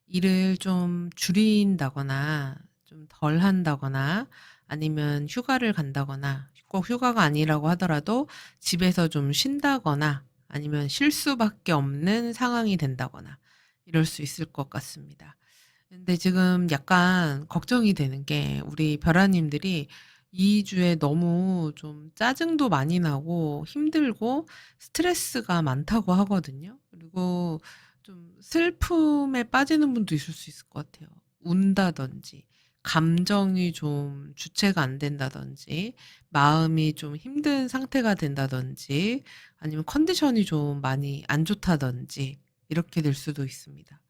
Speaker 1: 일을 좀 줄인다거나 좀 덜 한다거나 아니면 휴가를 간다거나 꼭 휴가가 아니라고 하더라도 집에서 좀 쉰다거나 아니면 쉴 수밖에 없는 상황이 된다거나 이럴 수 있을 것 같습니다. 근데 지금 약간 걱정이 되는 게 우리 벼라님들이 이 주에 너무 좀 짜증도 많이 나고 힘들고 스트레스가 많다고 하거든요. 그리고 좀 슬픔에 빠지는 분도 있을 수 있을 것 같아요. 운다든지, 감정이 좀 주체가 안 된다든지, 마음이 좀 힘든 상태가 된다든지, 아니면 컨디션이 좀 많이 안 좋다든지, 이렇게 될 수도 있습니다.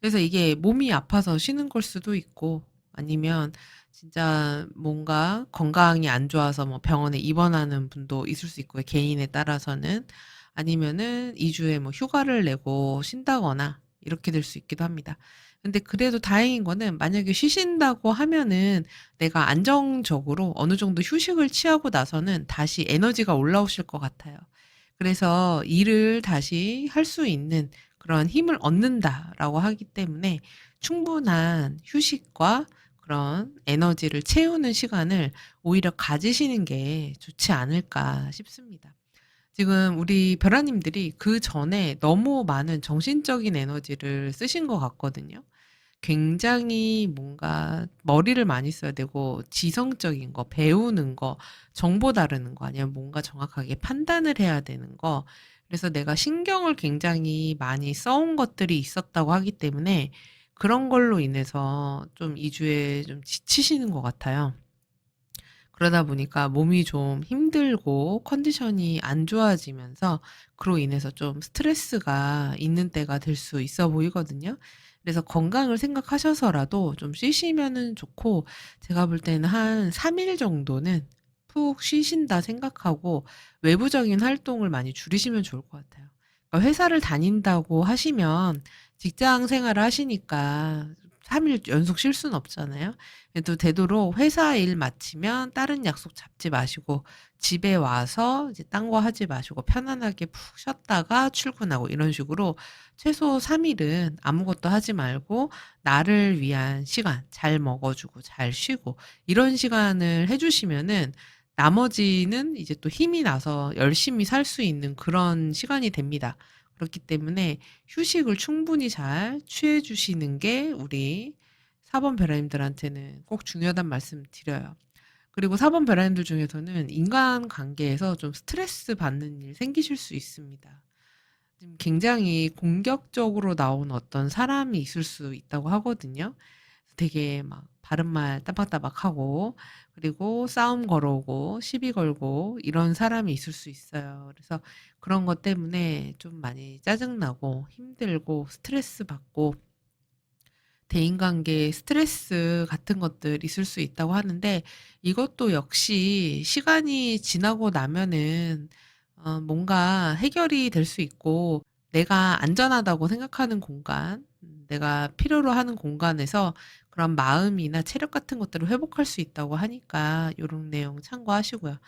Speaker 1: 그래서 이게 몸이 아파서 쉬는 걸 수도 있고 아니면 진짜 뭔가 건강이 안 좋아서 뭐 병원에 입원하는 분도 있을 수 있고요. 개인에 따라서는. 아니면은 2 주에 뭐 휴가를 내고 쉰다거나 이렇게 될 수 있기도 합니다. 근데 그래도 다행인 거는 만약에 쉬신다고 하면은 내가 안정적으로 어느 정도 휴식을 취하고 나서는 다시 에너지가 올라오실 것 같아요. 그래서 일을 다시 할 수 있는 그런 힘을 얻는다라고 하기 때문에 충분한 휴식과 그런 에너지를 채우는 시간을 오히려 가지시는 게 좋지 않을까 싶습니다. 지금 우리 벼라님들이 그전에 너무 많은 정신적인 에너지를 쓰신 것 같거든요. 굉장히 뭔가 머리를 많이 써야 되고 지성적인 거, 배우는 거, 정보 다루는 거 아니면 뭔가 정확하게 판단을 해야 되는 거. 그래서 내가 신경을 굉장히 많이 써온 것들이 있었다고 하기 때문에 그런 걸로 인해서 좀 2 주에 좀 지치시는 것 같아요. 그러다 보니까 몸이 좀 힘들고 컨디션이 안 좋아지면서 그로 인해서 좀 스트레스가 있는 때가 될 수 있어 보이거든요. 그래서 건강을 생각하셔서라도 좀 쉬시면은 좋고 제가 볼 때는 한 3일 정도는 푹 쉬신다 생각하고 외부적인 활동을 많이 줄이시면 좋을 것 같아요. 그러니까 회사를 다닌다고 하시면 직장 생활을 하시니까 3일 연속 쉴 수는 없잖아요. 그래도 되도록 회사 일 마치면 다른 약속 잡지 마시고 집에 와서 이제 딴 거 하지 마시고 편안하게 푹 쉬었다가 출근하고 이런 식으로 최소 3 일은 아무것도 하지 말고 나를 위한 시간 잘 먹어 주고 잘 쉬고 이런 시간을 해 주시면은 나머지는 이제 또 힘이 나서 열심히 살 수 있는 그런 시간이 됩니다. 그렇기 때문에 휴식을 충분히 잘 취해 주시는 게 우리 4번 벼라님들한테는 꼭 중요하다는 말씀 드려요. 그리고 4번 벼라님들 중에서는 인간관계에서 좀 스트레스 받는 일 생기실 수 있습니다. 지금 굉장히 공격적으로 나온 어떤 사람이 있을 수 있다고 하거든요. 되게 막 바른말 따박따박하고 그리고 싸움 걸어오고 시비 걸고 이런 사람이 있을 수 있어요. 그래서 그런 것 때문에 좀 많이 짜증나고 힘들고 스트레스 받고 대인관계에 스트레스 같은 것들 있을 수 있다고 하는데 이것도 역시 시간이 지나고 나면은 뭔가 해결이 될 수 있고 내가 안전하다고 생각하는 공간, 내가 필요로 하는 공간에서 그런 마음이나 체력 같은 것들을 회복할 수 있다고 하니까 요런 내용 참고하시고요.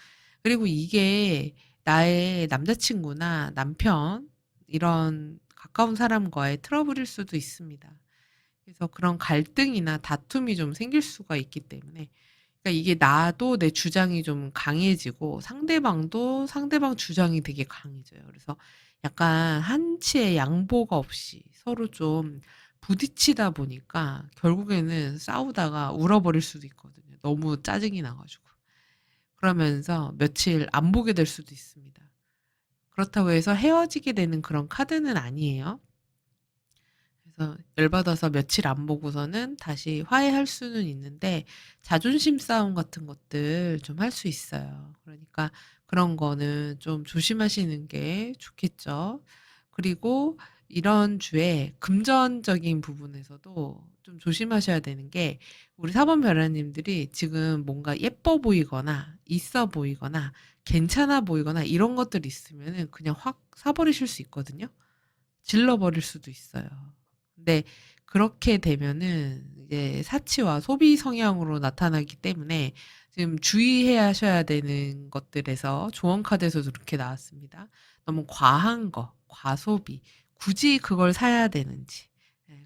Speaker 1: 그리고 이게 나의 남자친구나 남편 이런 가까운 사람과의 트러블일 수도 있습니다. 그래서 그런 갈등이나 다툼이 좀 생길 수가 있기 때문에 그러니까 이게 나도 내 주장이 좀 강해지고 상대방도 상대방 주장이 되게 강해져요. 그래서 약간 한치의 양보가 없이 서로 좀 부딪히다 보니까 결국에는 싸우다가 울어버릴 수도 있거든요. 너무 짜증이 나 가지고. 그러면서 며칠 안 보게 될 수도 있습니다. 그렇다고 해서 헤어지게 되는 그런 카드는 아니에요. 그래서 열받아서 며칠 안 보고서는 다시 화해할 수는 있는데 자존심 싸움 같은 것들 좀 할 수 있어요. 그러니까 그런 거는 좀 조심하시는 게 좋겠죠. 그리고 이런 주에 금전적인 부분에서도 좀 조심하셔야 되는 게 우리 사번 별아님들이 지금 뭔가 예뻐 보이거나 있어 보이거나 괜찮아 보이거나 이런 것들이 있으면은 그냥 확 사버리실 수 있거든요. 질러버릴 수도 있어요. 근데 그렇게 되면은 이제 사치와 소비 성향으로 나타나기 때문에 지금 주의해야 하셔야 되는 것들에서 조언 카드에서도 그렇게 나왔습니다. 너무 과한 거, 과소비, 굳이 그걸 사야 되는지,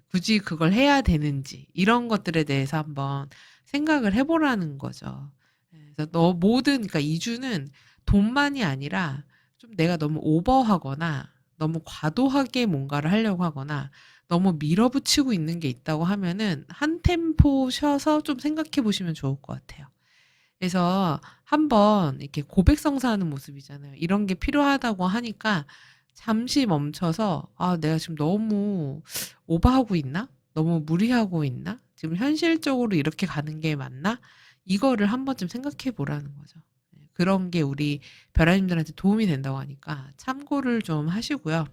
Speaker 1: 굳이 그걸 해야 되는지 이런 것들에 대해서 한번 생각을 해 보라는 거죠. 그래서 그러니까 이 주는 돈만이 아니라 좀 내가 너무 오버하거나 너무 과도하게 뭔가를 하려고 하거나 너무 밀어붙이고 있는 게 있다고 하면은 한 템포 쉬어서 좀 생각해 보시면 좋을 것 같아요. 그래서 한번 이렇게 고백성사하는 모습이잖아요. 이런 게 필요하다고 하니까 잠시 멈춰서 '아 내가 지금 너무 오버하고 있나? 너무 무리하고 있나? 지금 현실적으로 이렇게 가는 게 맞나?' 이거를 한 번쯤 생각해 보라는 거죠. 네. 그런 게 우리 별아님들한테 도움이 된다고 하니까 참고를 좀 하시고요.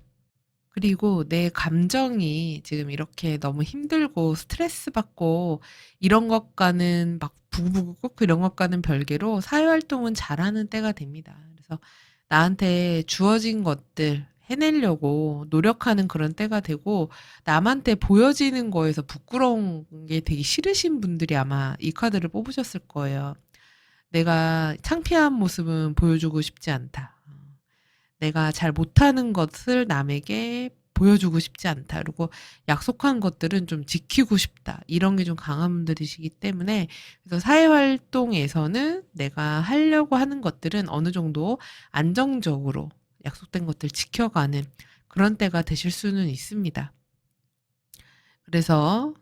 Speaker 1: 그리고 내 감정이 지금 이렇게 너무 힘들고 스트레스 받고 이런 것과는 막 부부고 꼭 이런 것과는 별개로 사회활동은 잘하는 때가 됩니다. 그래서 나한테 주어진 것들 해내려고 노력하는 그런 때가 되고 남한테 보여지는 거에서 부끄러운 게 되게 싫으신 분들이 아마 이 카드를 뽑으셨을 거예요. 내가 창피한 모습은 보여주고 싶지 않다. 내가 잘 못하는 것을 남에게 보여주고 싶지 않다. 그리고 약속한 것들은 좀 지키고 싶다. 이런 게 좀 강한 분들이시기 때문에 그래서 사회활동에서는 내가 하려고 하는 것들은 어느 정도 안정적으로 약속된 것들 지켜가는 그런 때가 되실 수는 있습니다. 그래서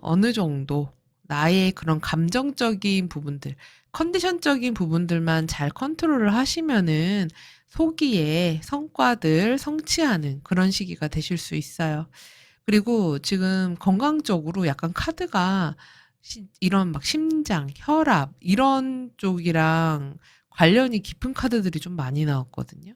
Speaker 1: 어느 정도 나의 그런 감정적인 부분들, 컨디션적인 부분들만 잘 컨트롤을 하시면은 소기에 성과들 성취하는 그런 시기가 되실 수 있어요. 그리고 지금 건강적으로 약간 카드가 이런 막 심장, 혈압 이런 쪽이랑 관련이 깊은 카드들이 좀 많이 나왔거든요.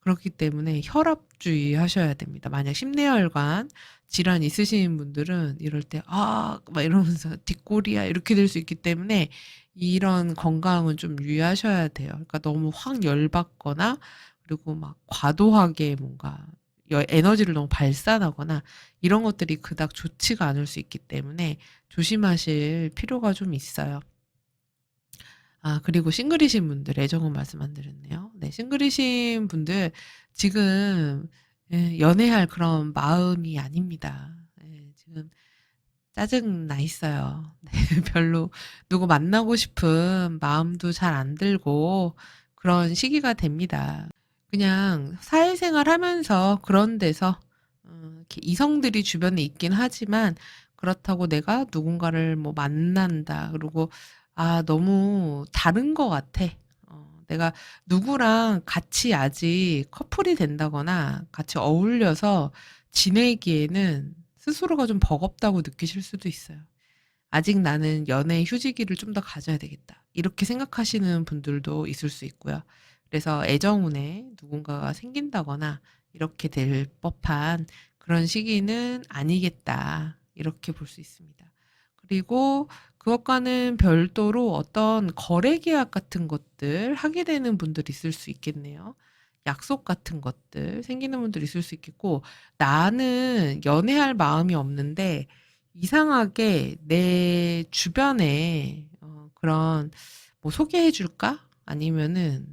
Speaker 1: 그렇기 때문에 혈압 주의하셔야 됩니다. 만약 심내혈관 질환 있으신 분들은 이럴 때 "아." 막 이러면서 "뒷골이야." 이렇게 될 수 있기 때문에 이런 건강은 좀 유의하셔야 돼요. 그러니까 너무 확 열받거나 그리고 막 과도하게 뭔가 에너지를 너무 발산하거나 이런 것들이 그닥 좋지가 않을 수 있기 때문에 조심하실 필요가 좀 있어요. 그리고 싱글이신 분들 애정은 말씀 안 드렸네요. 네 싱글이신 분들 지금 연애할 그런 마음이 아닙니다. 예 지금 짜증 나 있어요. 네 별로 누구 만나고 싶은 마음도 잘 안 들고 그런 시기가 됩니다. 그냥 사회생활 하면서 그런 데서 이렇게 이성들이 주변에 있긴 하지만 그렇다고 내가 누군가를 뭐 만난다 그러고 '아 너무 다른 것 같아. 내가 누구랑 같이 아직 커플이 된다거나 같이 어울려서 지내기에는 스스로가 좀 버겁다.'고 느끼실 수도 있어요. 아직 나는 연애 휴지기를 좀 더 가져야 되겠다. 이렇게 생각하시는 분들도 있을 수 있고요. 그래서 애정운에 누군가가 생긴다거나 이렇게 될 법한 그런 시기는 아니겠다. 이렇게 볼 수 있습니다. 그리고 그것과는 별도로 어떤 거래 계약 같은 것들 하게 되는 분들이 있을 수 있겠네요. 약속 같은 것들 생기는 분들이 있을 수 있겠고, 나는 연애할 마음이 없는데 이상하게 내 주변에 그런 뭐 소개해 줄까? 아니면은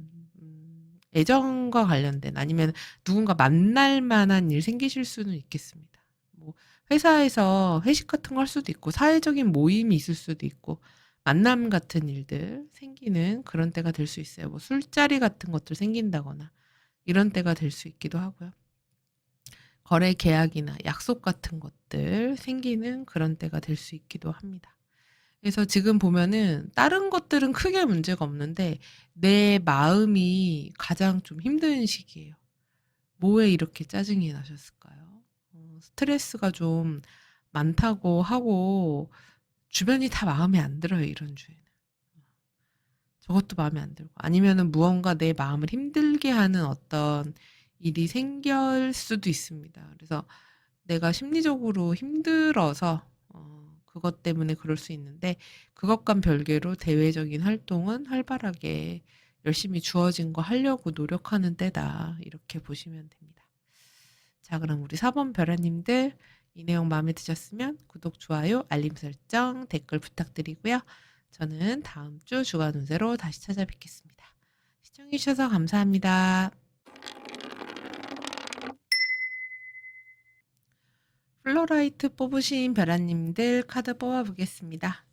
Speaker 1: 애정과 관련된 아니면 누군가 만날 만한 일 생기실 수는 있겠습니다. 뭐 회사에서 회식 같은 거 할 수도 있고 사회적인 모임이 있을 수도 있고 만남 같은 일들 생기는 그런 때가 될 수 있어요. 뭐 술자리 같은 것들 생긴다거나 이런 때가 될 수 있기도 하고요. 거래 계약이나 약속 같은 것들 생기는 그런 때가 될 수 있기도 합니다. 그래서 지금 보면은 다른 것들은 크게 문제가 없는데 내 마음이 가장 좀 힘든 시기예요. 뭐에 이렇게 짜증이 나셨을까요? 스트레스가 좀 많다고 하고 주변이 다 마음에 안 들어요, 이런 주에는. 저것도 마음에 안 들고. 아니면은 무언가 내 마음을 힘들게 하는 어떤 일이 생길 수도 있습니다. 그래서 내가 심리적으로 힘들어서 그것 때문에 그럴 수 있는데 그것과는 별개로 대외적인 활동은 활발하게 열심히 주어진 거 하려고 노력하는 때다. 이렇게 보시면 됩니다. 자, 그럼 우리 4번 별아님들 이 내용 마음에 드셨으면 구독, 좋아요, 알림 설정, 댓글 부탁드리고요. 저는 다음 주 주간 운세로 다시 찾아뵙겠습니다. 시청해주셔서 감사합니다. 플로라이트 뽑으신 별아님들 카드 뽑아보겠습니다.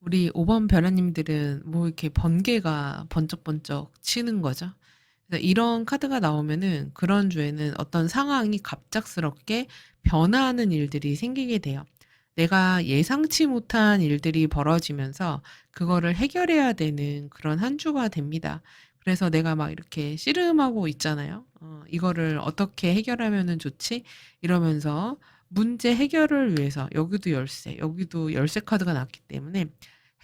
Speaker 1: 우리 5번 별아님들은 뭐 이렇게 번개가 번쩍번쩍 치는 거죠. 그래서 이런 카드가 나오면은 그런 주에는 어떤 상황이 갑작스럽게 변화하는 일들이 생기게 돼요. 내가 예상치 못한 일들이 벌어지면서 그거를 해결해야 되는 그런 한 주가 됩니다. 그래서 내가 막 이렇게 씨름하고 있잖아요. 이거를 어떻게 해결하면은 좋지? 이러면서 문제 해결을 위해서 여기도 열쇠 카드가 났기 때문에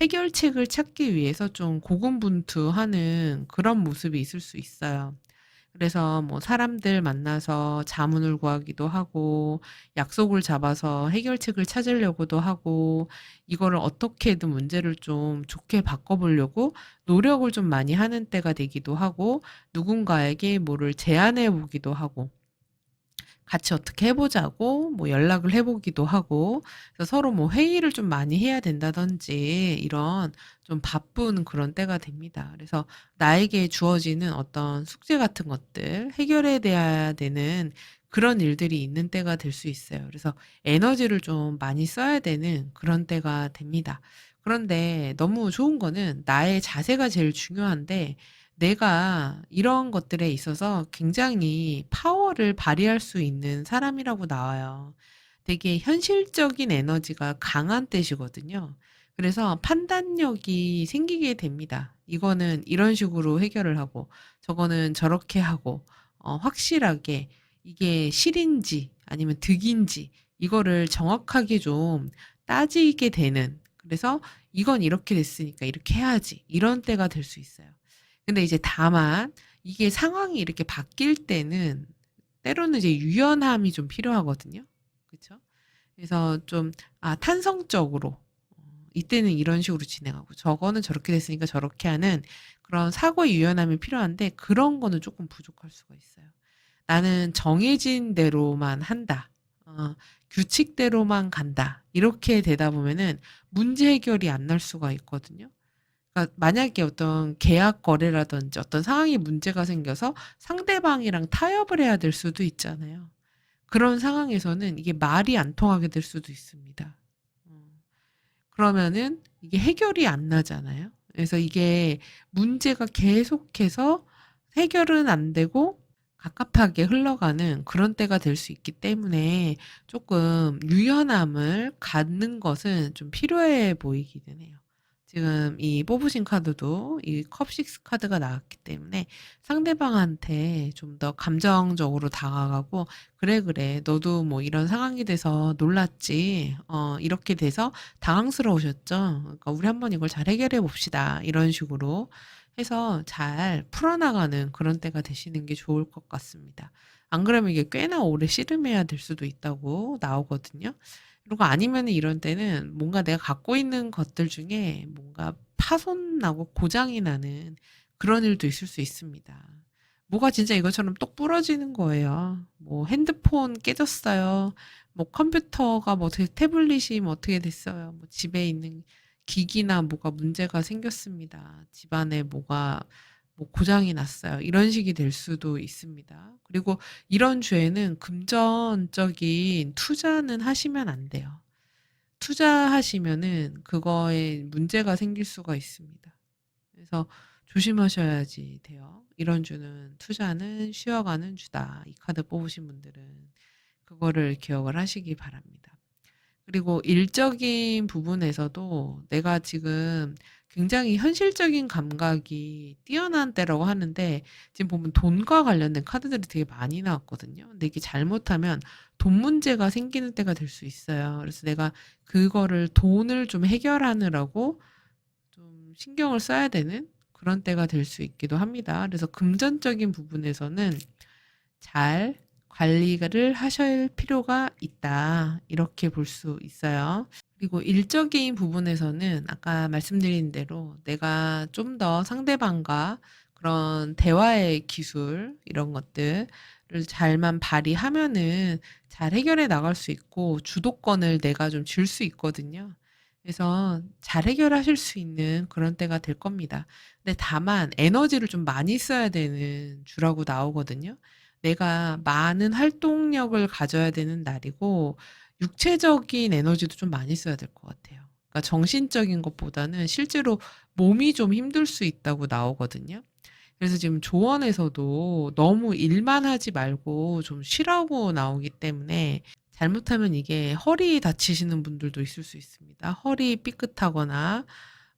Speaker 1: 해결책을 찾기 위해서 좀 고군분투하는 그런 모습이 있을 수 있어요. 그래서 뭐 사람들 만나서 자문을 구하기도 하고 약속을 잡아서 해결책을 찾으려고도 하고 이거를 어떻게든 문제를 좀 좋게 바꿔보려고 노력을 좀 많이 하는 때가 되기도 하고 누군가에게 뭐를 제안해 보기도 하고 같이 어떻게 해보자고 뭐 연락을 해보기도 하고 그래서 서로 뭐 회의를 좀 많이 해야 된다든지 이런 좀 바쁜 그런 때가 됩니다. 그래서 나에게 주어지는 어떤 숙제 같은 것들 해결해야 돼야 되는 그런 일들이 있는 때가 될 수 있어요. 그래서 에너지를 좀 많이 써야 되는 그런 때가 됩니다. 그런데 너무 좋은 거는 나의 자세가 제일 중요한데 내가 이런 것들에 있어서 굉장히 파워를 발휘할 수 있는 사람이라고 나와요. 되게 현실적인 에너지가 강한 때시거든요. 그래서 판단력이 생기게 됩니다. 이거는 이런 식으로 해결을 하고, 저거는 저렇게 하고, 확실하게 이게 실인지 아니면 득인지 이거를 정확하게 좀 따지게 되는, 그래서 이건 이렇게 됐으니까 이렇게 해야지. 이런 때가 될 수 있어요. 근데 이제 다만 이게 상황이 이렇게 바뀔 때는 때로는 이제 유연함이 좀 필요하거든요. 그쵸? 그래서 좀, 탄성적으로, 이때는 이런 식으로 진행하고, 저거는 저렇게 됐으니까 저렇게 하는 그런 사고의 유연함이 필요한데, 그런 거는 조금 부족할 수가 있어요. 나는 정해진 대로만 한다. 규칙대로만 간다. 이렇게 되다 보면은 문제 해결이 안 날 수가 있거든요. 그러니까 만약에 어떤 계약 거래라든지 어떤 상황이 문제가 생겨서 상대방이랑 타협을 해야 될 수도 있잖아요. 그런 상황에서는 이게 말이 안 통하게 될 수도 있습니다. 그러면은 이게 해결이 안 나잖아요. 그래서 이게 문제가 계속해서 해결은 안 되고 갑갑하게 흘러가는 그런 때가 될 수 있기 때문에 조금 유연함을 갖는 것은 좀 필요해 보이기는 해요. 지금 이 뽑으신 카드도 이 컵6 카드가 나왔기 때문에 상대방한테 좀 더 감정적으로 다가가고 "그래, 그래. 너도 뭐 이런 상황이 돼서 놀랐지. 이렇게 돼서 당황스러우셨죠? 그러니까 우리 한번 이걸 잘 해결해 봅시다." 이런 식으로 해서 잘 풀어나가는 그런 때가 되시는 게 좋을 것 같습니다. 안 그러면 이게 꽤나 오래 씨름해야 될 수도 있다고 나오거든요. 그리고 아니면은 이런 때는 뭔가 내가 갖고 있는 것들 중에 뭔가 파손 나고 고장이 나는 그런 일도 있을 수 있습니다. 뭐가 진짜 이것처럼 똑 부러지는 거예요. 뭐 핸드폰 깨졌어요. 뭐 컴퓨터가 뭐 태블릿이 뭐 어떻게 됐어요. 뭐 집에 있는 기기나 뭐가 문제가 생겼습니다. 집안에 뭐가 뭐 고장이 났어요. 이런 식이 될 수도 있습니다. 그리고 이런 주에는 금전적인 투자는 하시면 안 돼요. 투자하시면은 그거에 문제가 생길 수가 있습니다. 그래서 조심하셔야지 돼요. 이런 주는 투자는 쉬어가는 주다. 이 카드 뽑으신 분들은 그거를 기억을 하시기 바랍니다. 그리고 일적인 부분에서도 내가 지금 굉장히 현실적인 감각이 뛰어난 때라고 하는데 지금 보면 돈과 관련된 카드들이 되게 많이 나왔거든요. 근데 이게 잘못하면 돈 문제가 생기는 때가 될 수 있어요. 그래서 내가 그거를 돈을 좀 해결하느라고 좀 신경을 써야 되는 그런 때가 될 수 있기도 합니다. 그래서 금전적인 부분에서는 잘 관리를 하실 필요가 있다. 이렇게 볼 수 있어요. 그리고 일적인 부분에서는 아까 말씀드린 대로 내가 좀 더 상대방과 그런 대화의 기술 이런 것들을 잘만 발휘하면은 잘 해결해 나갈 수 있고 주도권을 내가 좀 쥘 수 있거든요. 그래서 잘 해결하실 수 있는 그런 때가 될 겁니다. 근데 다만 에너지를 좀 많이 써야 되는 주라고 나오거든요. 내가 많은 활동력을 가져야 되는 날이고 육체적인 에너지도 좀 많이 써야 될 것 같아요. 그러니까 정신적인 것보다는 실제로 몸이 좀 힘들 수 있다고 나오거든요. 그래서 지금 조언에서도 너무 일만 하지 말고 좀 쉬라고 나오기 때문에 잘못하면 이게 허리 다치시는 분들도 있을 수 있습니다. 허리 삐끗하거나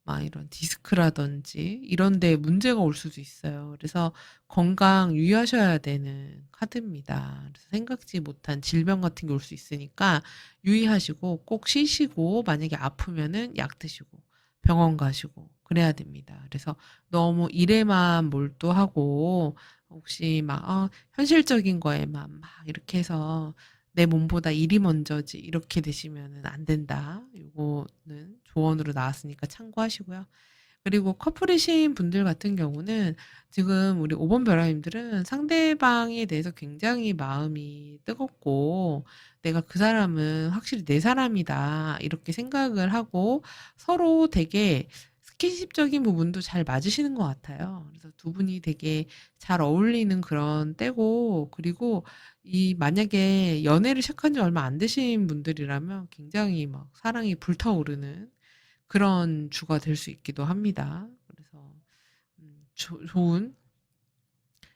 Speaker 1: 막 이런 디스크라든지 이런 데 문제가 올 수도 있어요. 그래서 건강 유의하셔야 되는 카드입니다. 그래서 생각지 못한 질병 같은 게 올 수 있으니까 유의하시고 꼭 쉬시고 만약에 아프면은 약 드시고 병원 가시고 그래야 됩니다. 그래서 너무 일에만 몰두하고 혹시 막 현실적인 거에만 막 이렇게 해서 '내 몸보다 일이 먼저지.' 이렇게 되시면은 안 된다. 요거는 조언으로 나왔으니까 참고하시고요. 그리고 커플이신 분들 같은 경우는 지금 우리 5번 벼랑님들은 상대방에 대해서 굉장히 마음이 뜨겁고 '내가 그 사람은 확실히 내 사람이다.' 이렇게 생각을 하고 서로 되게 스킨십적인 부분도 잘 맞으시는 것 같아요. 그래서 두 분이 되게 잘 어울리는 그런 때고 그리고 이 만약에 연애를 시작한 지 얼마 안 되신 분들이라면 굉장히 막 사랑이 불타오르는 그런 주가 될 수 있기도 합니다. 그래서 좋은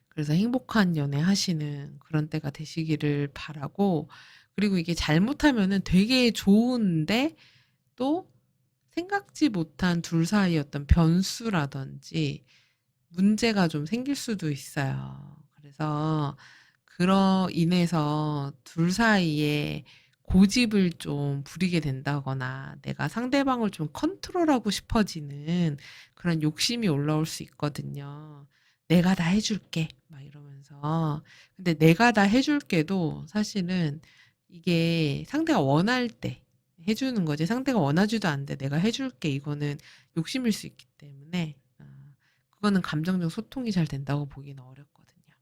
Speaker 1: 그래서 행복한 연애하시는 그런 때가 되시기를 바라고 그리고 이게 잘못하면은 되게 좋은데 또 생각지 못한 둘 사이의 어떤 변수라든지 문제가 좀 생길 수도 있어요. 그래서 그로 인해서 둘 사이에 고집을 좀 부리게 된다거나 내가 상대방을 좀 컨트롤하고 싶어지는 그런 욕심이 올라올 수 있거든요. "내가 다 해 줄게." 막 이러면서. 근데 "내가 다 해 줄게."도 사실은 이게 상대가 원할 때 해 주는 거지 상대가 원하지도 않는데 "내가 해 줄게." 이거는 욕심일 수 있기 때문에 그거는 감정적 소통이 잘 된다고 보기는 어렵거든요.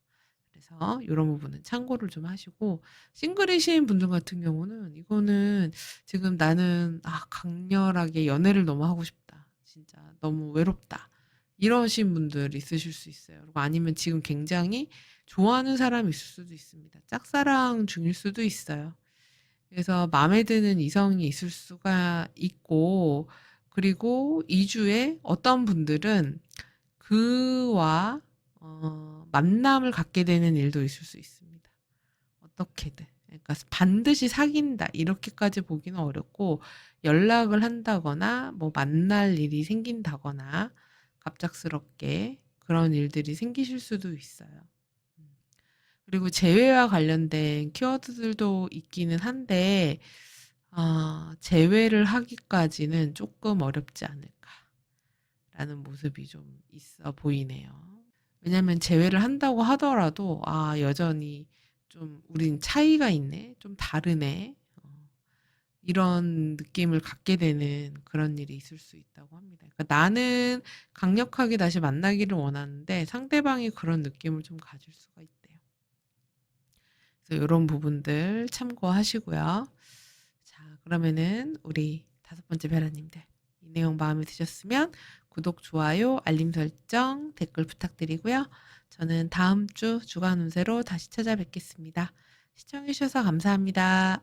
Speaker 1: 그래서 이런 부분은 참고를 좀 하시고 싱글이신 분들 같은 경우는 이거는 지금 나는 강렬하게 연애를 너무 하고 싶다. 진짜 너무 외롭다. 이러신 분들 있으실 수 있어요. 그리고 아니면 지금 굉장히 좋아하는 사람이 있을 수도 있습니다. 짝사랑 중일 수도 있어요. 그래서 마음에 드는 이성이 있을 수가 있고, 그리고 2주에 어떤 분들은 그와 만남을 갖게 되는 일도 있을 수 있습니다. 어떻게든. 그러니까 반드시 사귄다 이렇게까지 보기는 어렵고 연락을 한다거나 뭐 만날 일이 생긴다거나 갑작스럽게 그런 일들이 생기실 수도 있어요. 그리고 재회와 관련된 키워드들도 있기는 한데 재회를 하기까지는 조금 어렵지 않을까라는 모습이 좀 있어 보이네요. 왜냐면 재회를 한다고 하더라도 여전히 좀 '우린 차이가 있네. 좀 다르네.' 이런 느낌을 갖게 되는 그런 일이 있을 수 있다고 합니다. 그러니까 나는 강력하게 다시 만나기를 원하는데 상대방이 그런 느낌을 좀 가질 수가 있대요. 그래서 요런 부분들 참고하시고요. 자, 그러면은 우리 5번째 베라님들 이 내용 마음에 드셨으면 구독, 좋아요, 알림 설정, 댓글 부탁드리고요. 저는 다음 주 주간 운세로 다시 찾아뵙겠습니다. 시청해 주셔서 감사합니다.